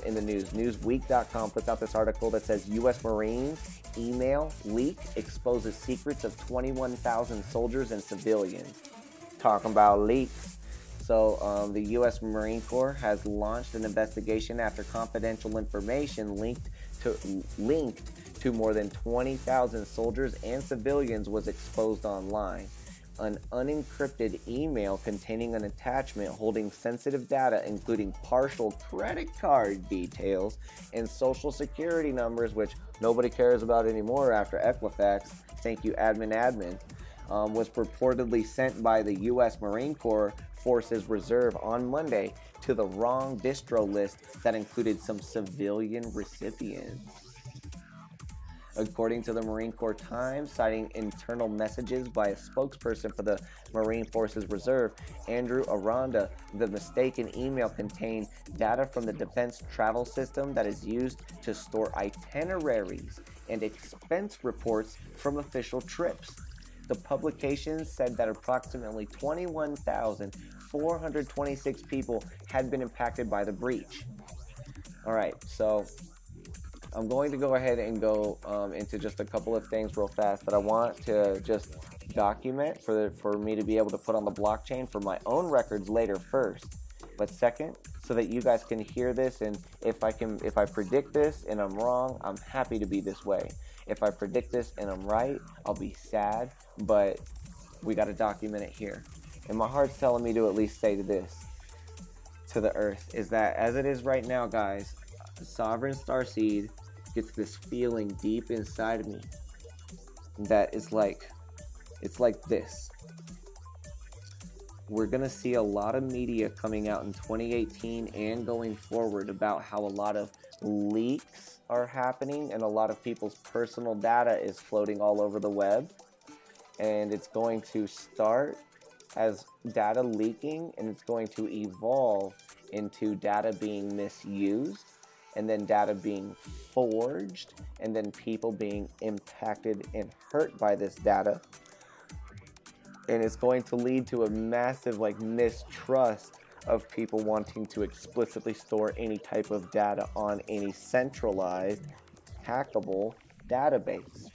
in the news, Newsweek.com puts out this article that says U.S. Marines email leak exposes secrets of 21,000 soldiers and civilians. Talking about leaks. So the U.S. Marine Corps has launched an investigation after confidential information linked to more than 20,000 soldiers and civilians was exposed online. An unencrypted email containing an attachment holding sensitive data, including partial credit card details and social security numbers, which nobody cares about anymore after Equifax. Thank you, admin. Was purportedly sent by the U.S. Marine Corps Forces Reserve on Monday to the wrong distro list that included some civilian recipients. According to the Marine Corps Times, citing internal messages by a spokesperson for the Marine Forces Reserve, Andrew Aranda, the mistaken email contained data from the defense travel system that is used to store itineraries and expense reports from official trips. The publication said that approximately 21,426 people had been impacted by the breach. All right, so I'm going to go ahead and go into just a couple of things real fast that I want to just document for me to be able to put on the blockchain for my own records later first. But second, so that you guys can hear this, and if I predict this and I'm wrong, I'm happy to be this way. If I predict this and I'm right, I'll be sad, but we got to document it here. And my heart's telling me to at least say this to the earth, is that as it is right now, guys, Sovereign Starseed gets this feeling deep inside of me that it's like this. we're going to see a lot of media coming out in 2018 and going forward about how a lot of leaks are happening and a lot of people's personal data is floating all over the web. And it's going to start as data leaking, and it's going to evolve into data being misused, and then data being forged, and then people being impacted and hurt by this data. And it's going to lead to a massive mistrust of people wanting to explicitly store any type of data on any centralized, hackable database.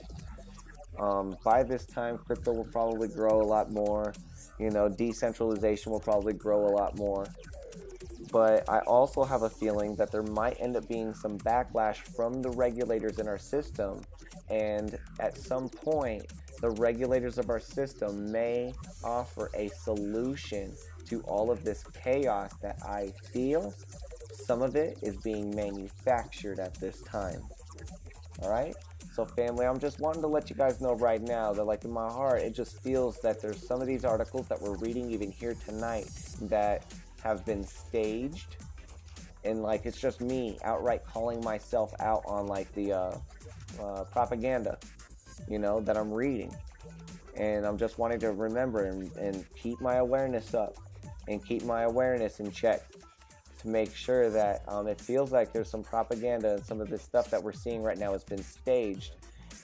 By this time, crypto will probably grow a lot more. Decentralization will probably grow a lot more. But I also have a feeling that there might end up being some backlash from the regulators in our system. And at some point, the regulators of our system may offer a solution to all of this chaos that I feel. Some of it is being manufactured at this time. All right? So family, I'm just wanting to let you guys know right now that in my heart, it just feels that there's some of these articles that we're reading even here tonight that have been staged. And it's just me outright calling myself out on the propaganda, that I'm reading. And I'm just wanting to remember and keep my awareness up and keep my awareness in check to make sure that it feels like there's some propaganda and some of this stuff that we're seeing right now has been staged.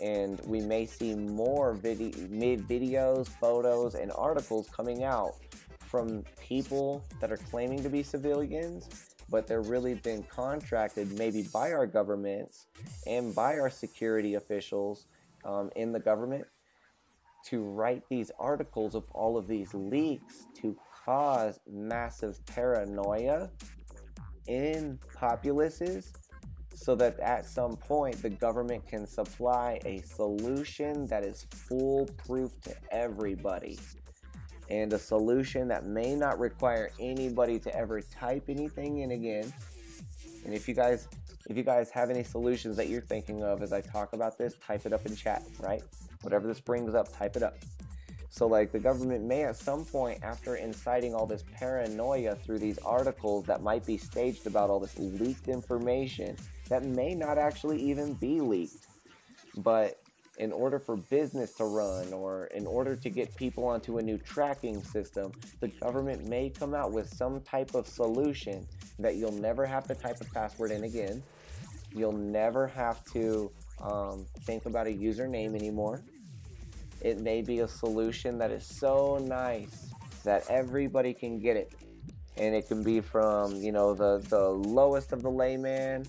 And we may see more videos, photos, and articles coming out from people that are claiming to be civilians, but they're really been contracted maybe by our governments and by our security officials in the government to write these articles of all of these leaks to cause massive paranoia in populaces, so that at some point the government can supply a solution that is foolproof to everybody, and a solution that may not require anybody to ever type anything in again. And if you guys have any solutions that you're thinking of as I talk about this, type it up in chat, right? Whatever this brings up, type it up. So the government may at some point, after inciting all this paranoia through these articles that might be staged about all this leaked information that may not actually even be leaked, but in order for business to run or in order to get people onto a new tracking system, the government may come out with some type of solution that you'll never have to type a password in again. You'll never have to think about a username anymore. It may be a solution that is so nice that everybody can get it. And it can be from, the lowest of the layman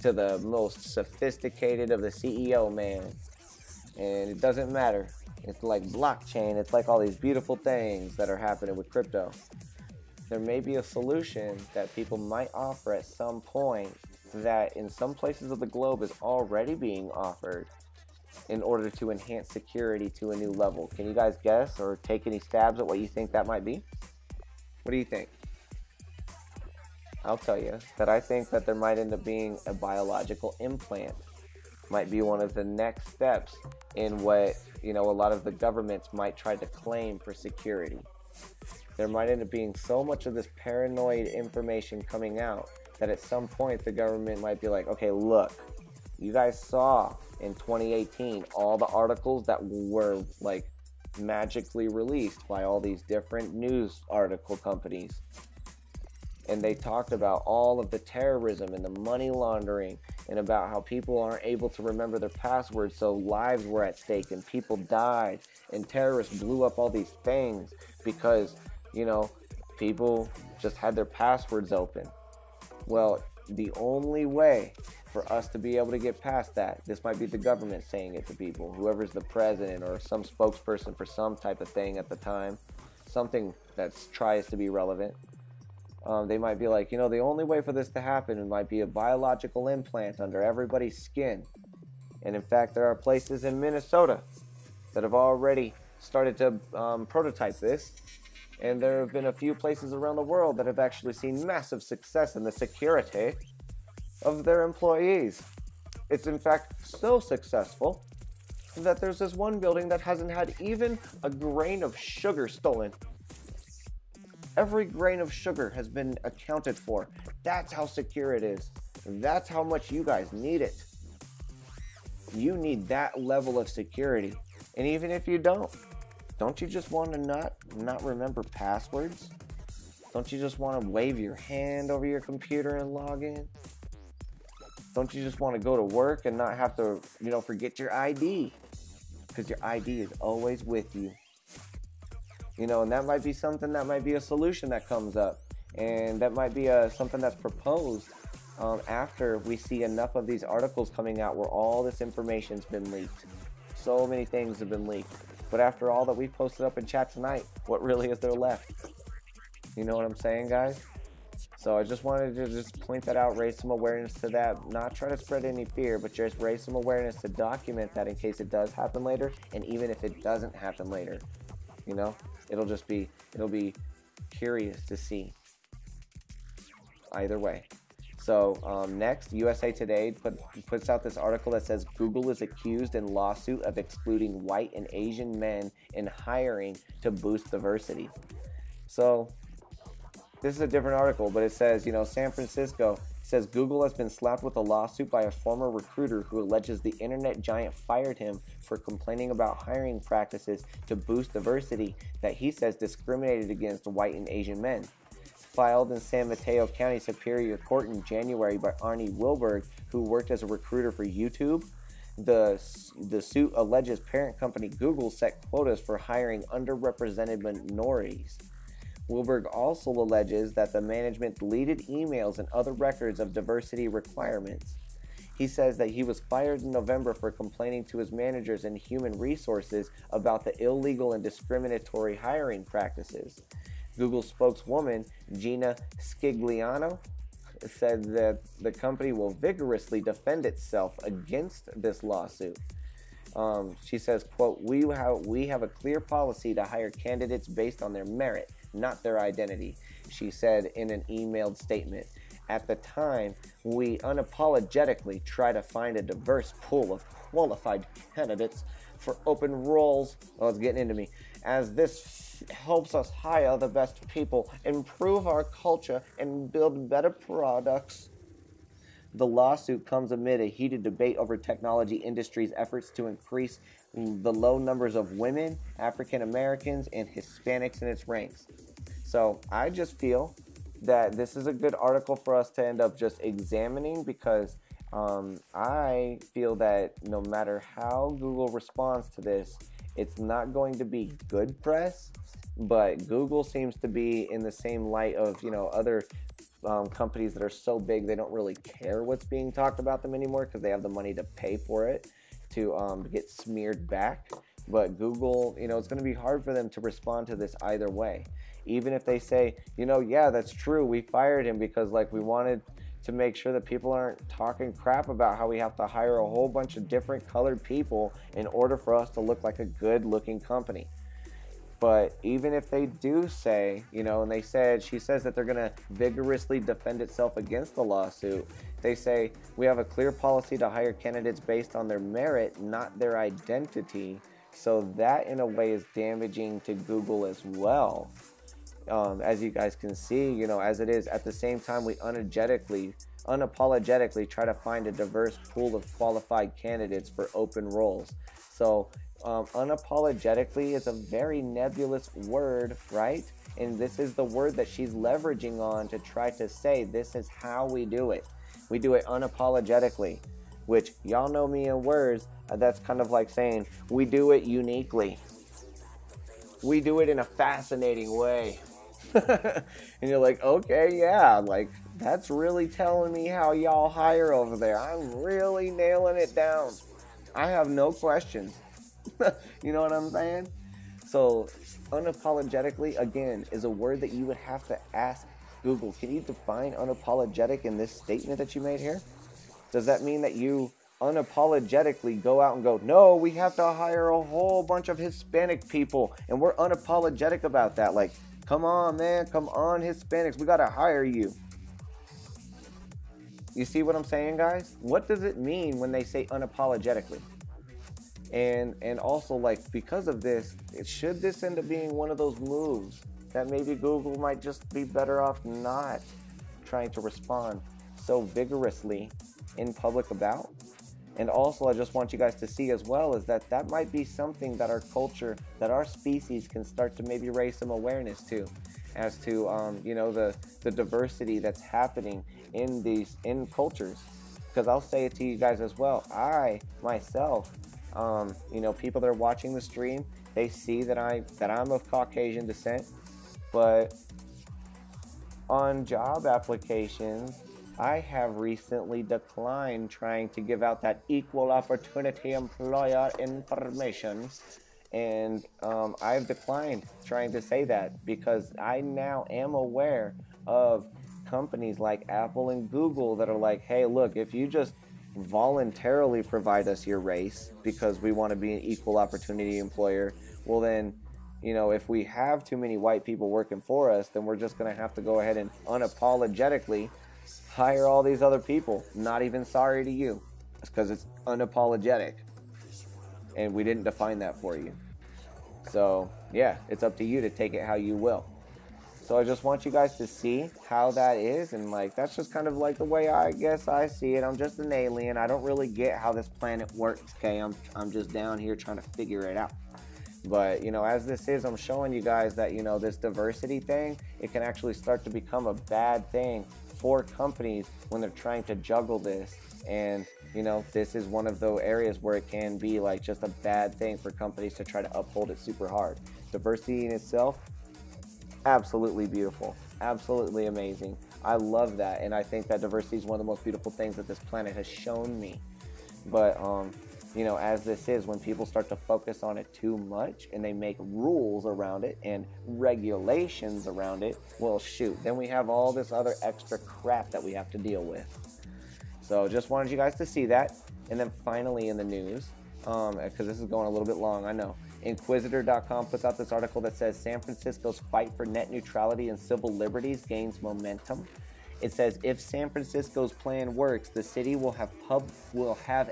to the most sophisticated of the CEO man. And it doesn't matter. It's like blockchain. It's like all these beautiful things that are happening with crypto. There may be a solution that people might offer at some point that in some places of the globe is already being offered in order to enhance security to a new level. Can you guys guess or take any stabs at what you think that might be? What do you think? I'll tell you that I think that there might end up being a biological implant. Might be one of the next steps in what, a lot of the governments might try to claim for security. There might end up being so much of this paranoid information coming out that at some point the government might be like, okay, look, you guys saw in 2018 all the articles that were magically released by all these different news article companies. And they talked about all of the terrorism and the money laundering and about how people aren't able to remember their passwords, so lives were at stake and people died and terrorists blew up all these things because, people just had their passwords open. Well, the only way for us to be able to get past that, this might be the government saying it to people, whoever's the president or some spokesperson for some type of thing at the time, something that tries to be relevant. They might be like, the only way for this to happen might be a biological implant under everybody's skin. And in fact, there are places in Minnesota that have already started to prototype this. And there have been a few places around the world that have actually seen massive success in the security of their employees. It's in fact so successful that there's this one building that hasn't had even a grain of sugar stolen. Every grain of sugar has been accounted for. That's how secure it is. That's how much you guys need it. You need that level of security. And even if you don't you just want to not remember passwords? Don't you just want to wave your hand over your computer and log in? Don't you just want to go to work and not have to, forget your ID? Because your ID is always with you. And that might be something, that might be a solution that comes up. And that might be something that's proposed after we see enough of these articles coming out where all this information's been leaked. So many things have been leaked. But after all that we posted up in chat tonight, what really is there left? You know what I'm saying, guys? So I just wanted to just point that out, raise some awareness to that, not try to spread any fear, but just raise some awareness to document that in case it does happen later, and even if it doesn't happen later, it'll be curious to see. Either way. So next, USA Today puts out this article that says Google is accused in lawsuit of excluding white and Asian men in hiring to boost diversity. So this is a different article, but it says, San Francisco says Google has been slapped with a lawsuit by a former recruiter who alleges the internet giant fired him for complaining about hiring practices to boost diversity that he says discriminated against white and Asian men. Filed in San Mateo County Superior Court in January by Arnie Wilberg, who worked as a recruiter for YouTube. The suit alleges parent company Google set quotas for hiring underrepresented minorities. Wilberg also alleges that the management deleted emails and other records of diversity requirements. He says that he was fired in November for complaining to his managers in human resources about the illegal and discriminatory hiring practices. Google spokeswoman Gina Scigliano said that the company will vigorously defend itself against this lawsuit. She says, quote, we have a clear policy to hire candidates based on their merit, not their identity, she said in an emailed statement. At the time, we unapologetically try to find a diverse pool of qualified candidates for open roles. Oh, it's getting into me. As this helps us hire the best people, improve our culture, and build better products. The lawsuit comes amid a heated debate over technology industry's efforts to increase the low numbers of women, African Americans, and Hispanics in its ranks. So I just feel that this is a good article for us to end up just examining, because I feel that no matter how Google responds to this, it's not going to be good press, but Google seems to be in the same light of, other companies that are so big they don't really care what's being talked about them anymore because they have the money to pay for it to get smeared back. But Google, it's going to be hard for them to respond to this either way. Even if they say, yeah, that's true, we fired him because we wanted to make sure that people aren't talking crap about how we have to hire a whole bunch of different colored people in order for us to look like a good looking company. But even if they do say, and she says that they're going to vigorously defend itself against the lawsuit. They say, we have a clear policy to hire candidates based on their merit, not their identity. So that in a way is damaging to Google as well. As you guys can see, as it is, at the same time, we unapologetically try to find a diverse pool of qualified candidates for open roles. So unapologetically is a very nebulous word, right? And this is the word that she's leveraging on to try to say this is how we do it. We do it unapologetically, which y'all know me in words. That's kind of like saying we do it uniquely. We do it in a fascinating way. And you're like, okay, yeah, that's really telling me how y'all hire over there. I'm really nailing it down. I have no questions. You know what I'm saying? So unapologetically, again, is a word that you would have to ask Google. Can you define unapologetic in this statement that you made here? Does that mean that you unapologetically go out and go, no, we have to hire a whole bunch of Hispanic people and we're unapologetic about that? Come on, man, come on, Hispanics, we gotta hire you. You see what I'm saying, guys? What does it mean when they say unapologetically? And also, because of this, should this end up being one of those moves that maybe Google might just be better off not trying to respond so vigorously in public about. And also, I just want you guys to see as well is that that might be something that our culture, that our species can start to maybe raise some awareness to, as to you know, the diversity that's happening in cultures. Because I'll say it to you guys as well. I myself, you know, people that are watching the stream, they see that I'm of Caucasian descent, but on job applications, I have recently declined trying to give out that equal opportunity employer information, and I've declined trying to say that because I now am aware of companies like Apple and Google that are like, hey, look, if you just voluntarily provide us your race because we want to be an equal opportunity employer, well then, you know, if we have too many white people working for us, then we're just going to have to go ahead and unapologetically hire all these other people. Not even sorry to you. It's because it's unapologetic. And we didn't define that for you. So, yeah, it's up to you to take it how you will. So I just want you guys to see how that is. And, like, that's just kind of like the way I guess I see it. I'm just an alien. I don't really get how this planet works, okay? I'm just down here trying to figure it out. But, you know, as this is, I'm showing you guys that, you know, this diversity thing, it can actually start to become a bad thing for companies when they're trying to juggle this. And, you know, this is one of those areas where it can be like just a bad thing for companies to try to uphold it super hard. Diversity in itself, absolutely beautiful, absolutely amazing. I love that, and I think that diversity is one of the most beautiful things that this planet has shown me. But, you know, as this is, when people start to focus on it too much and they make rules around it and regulations around it, well, shoot, then we have all this other extra crap that we have to deal with. So just wanted you guys to see that. And then finally in the news, because this is going a little bit long, I know, Inquisitor.com puts out this article that says San Francisco's fight for net neutrality and civil liberties gains momentum. It says if San Francisco's plan works, the city will have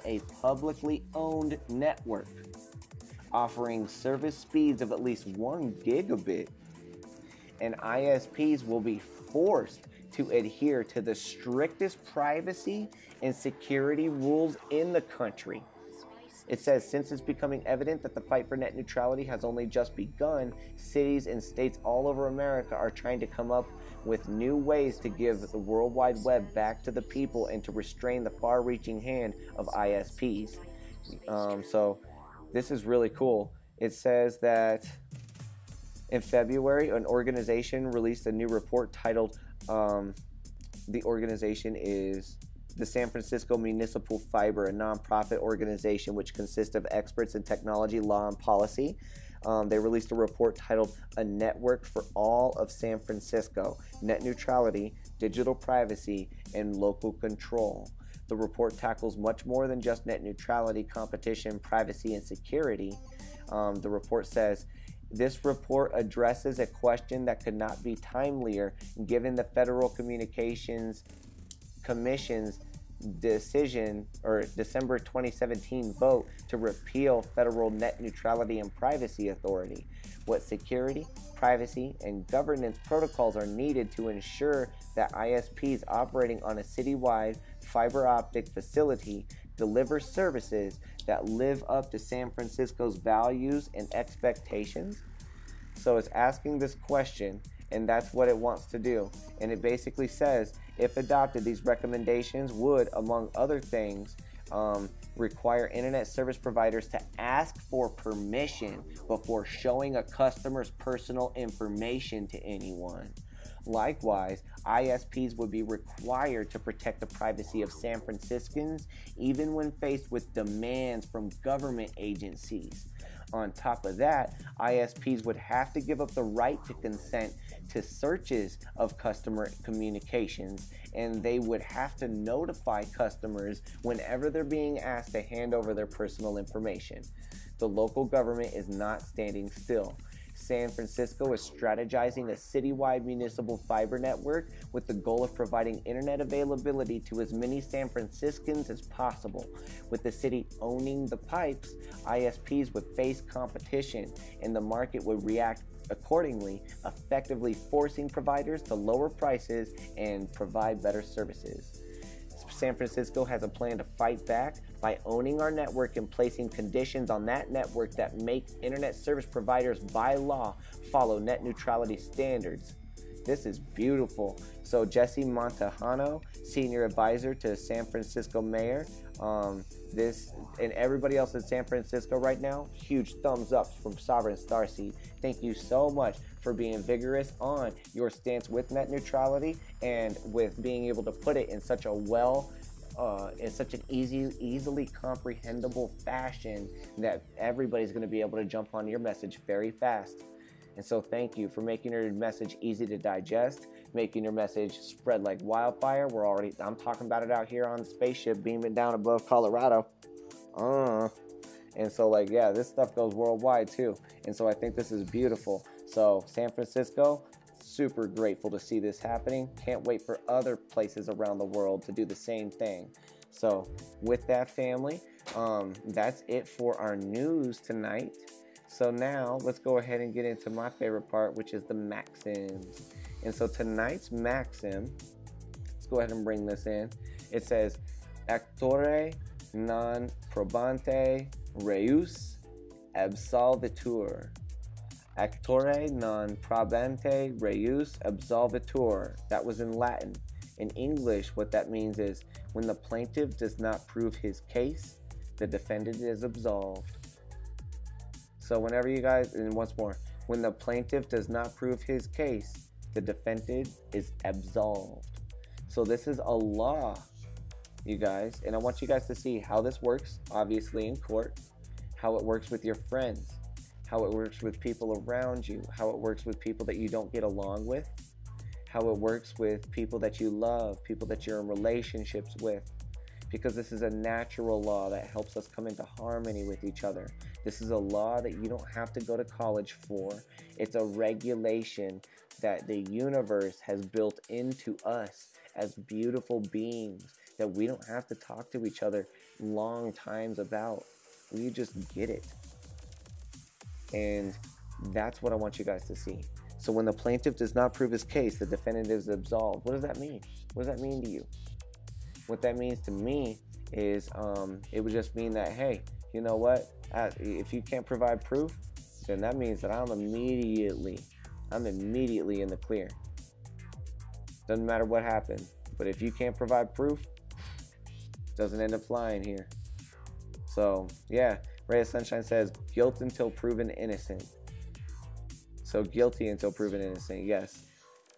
a publicly owned network offering service speeds of at least 1 gigabit, and ISPs will be forced to adhere to the strictest privacy and security rules in the country. It says, since it's becoming evident that the fight for net neutrality has only just begun, cities and states all over America are trying to come up with new ways to give the World Wide Web back to the people and to restrain the far-reaching hand of ISPs. So this is really cool. It says that in February, an organization released a new report titled, the organization is the San Francisco Municipal Fiber, a nonprofit organization which consists of experts in technology, law, and policy. They released a report titled A Network for All of San Francisco, Net Neutrality, Digital Privacy, and Local Control. The report tackles much more than just net neutrality, competition, privacy, and security. The report says, this report addresses a question that could not be timelier given the Federal Communications Commission's decision or December 2017 vote to repeal federal net neutrality and privacy authority. What security, privacy, and governance protocols are needed to ensure that ISPs operating on a citywide fiber optic facility deliver services that live up to San Francisco's values and expectations? So it's asking this question, and that's what it wants to do. And it basically says, if adopted, these recommendations would, among other things, require internet service providers to ask for permission before showing a customer's personal information to anyone. Likewise, ISPs would be required to protect the privacy of San Franciscans, even when faced with demands from government agencies. On top of that, ISPs would have to give up the right to consent to searches of customer communications, and they would have to notify customers whenever they're being asked to hand over their personal information. The local government is not standing still. San Francisco is strategizing a citywide municipal fiber network with the goal of providing internet availability to as many San Franciscans as possible. With the city owning the pipes, ISPs would face competition, and the market would react accordingly, effectively forcing providers to lower prices and provide better services. San Francisco has a plan to fight back by owning our network and placing conditions on that network that make internet service providers by law follow net neutrality standards. This is beautiful. So Jesse Montejano, senior advisor to San Francisco mayor, this and everybody else in San Francisco right now, huge thumbs up from Sovereign Starseed. Thank you so much for being vigorous on your stance with net neutrality and with being able to put it in such a in such an easily comprehensible fashion that everybody's going to be able to jump on your message very fast. And so thank you for making your message easy to digest, making your message spread like wildfire. I'm talking about it out here on the spaceship beaming down above Colorado. And so like, yeah, this stuff goes worldwide too. And so I think this is beautiful. So San Francisco, super grateful to see this happening. Can't wait for other places around the world to do the same thing. So with that, family, that's it for our news tonight. So now let's go ahead and get into my favorite part, which is the maxims. And so tonight's maxim, let's go ahead and bring this in. It says, actore non probante reus absolvitur. Actore non probante reus absolvitur. That was in Latin. In English, what that means is, when the plaintiff does not prove his case, the defendant is absolved. So whenever you guys, and once more, when the plaintiff does not prove his case, the defendant is absolved. So this is a law, you guys, and I want you guys to see how this works, obviously in court, how it works with your friends, how it works with people around you, how it works with people that you don't get along with, how it works with people that you love, people that you're in relationships with, because this is a natural law that helps us come into harmony with each other. This is a law that you don't have to go to college for. It's a regulation that the universe has built into us as beautiful beings that we don't have to talk to each other long times about. We just get it. And that's what I want you guys to see. So when the plaintiff does not prove his case, the defendant is absolved. What does that mean? What does that mean to you? What that means to me is it would just mean that, hey, you know what? If you can't provide proof, then that means that I'm immediately in the clear. Doesn't matter what happened. But if you can't provide proof, it doesn't end up flying here. So, yeah, Ray of Sunshine says, guilt until proven innocent. So guilty until proven innocent, yes.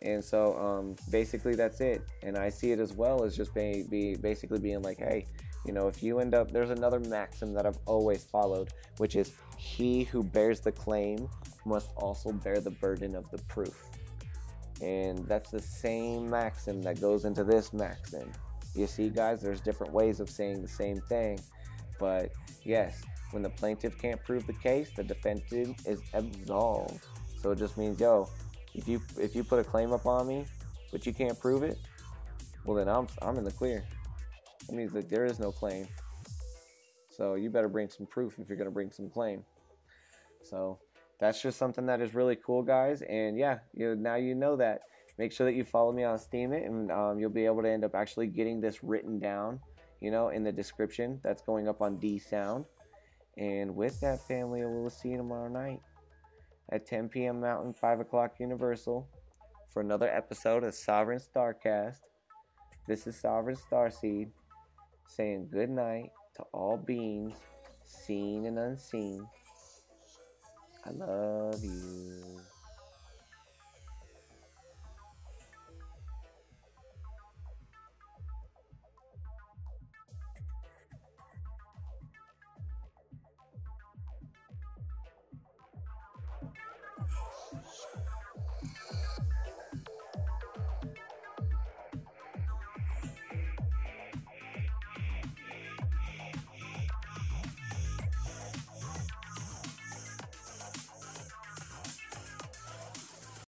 And so basically that's it. And I see it as well as just basically being like, hey, you know, if you end up, there's another maxim that I've always followed, which is he who bears the claim must also bear the burden of the proof. And that's the same maxim that goes into this maxim. You see, guys, there's different ways of saying the same thing. But yes, when the plaintiff can't prove the case, the defendant is absolved. So it just means, yo, if you put a claim up on me, but you can't prove it, well then I'm in the clear. That means that there is no claim. So you better bring some proof if you're gonna bring some claim. So that's just something that is really cool, guys. And yeah, now you know that. Make sure that you follow me on Steemit, and you'll be able to end up actually getting this written down, you know, in the description that's going up on D Sound. And with that, family, we'll see you tomorrow night at 10 p.m. Mountain, 5 o'clock Universal, for another episode of Sovereign STARCAST. This is Sovereign Starseed saying good night to all beings, seen and unseen. I love you.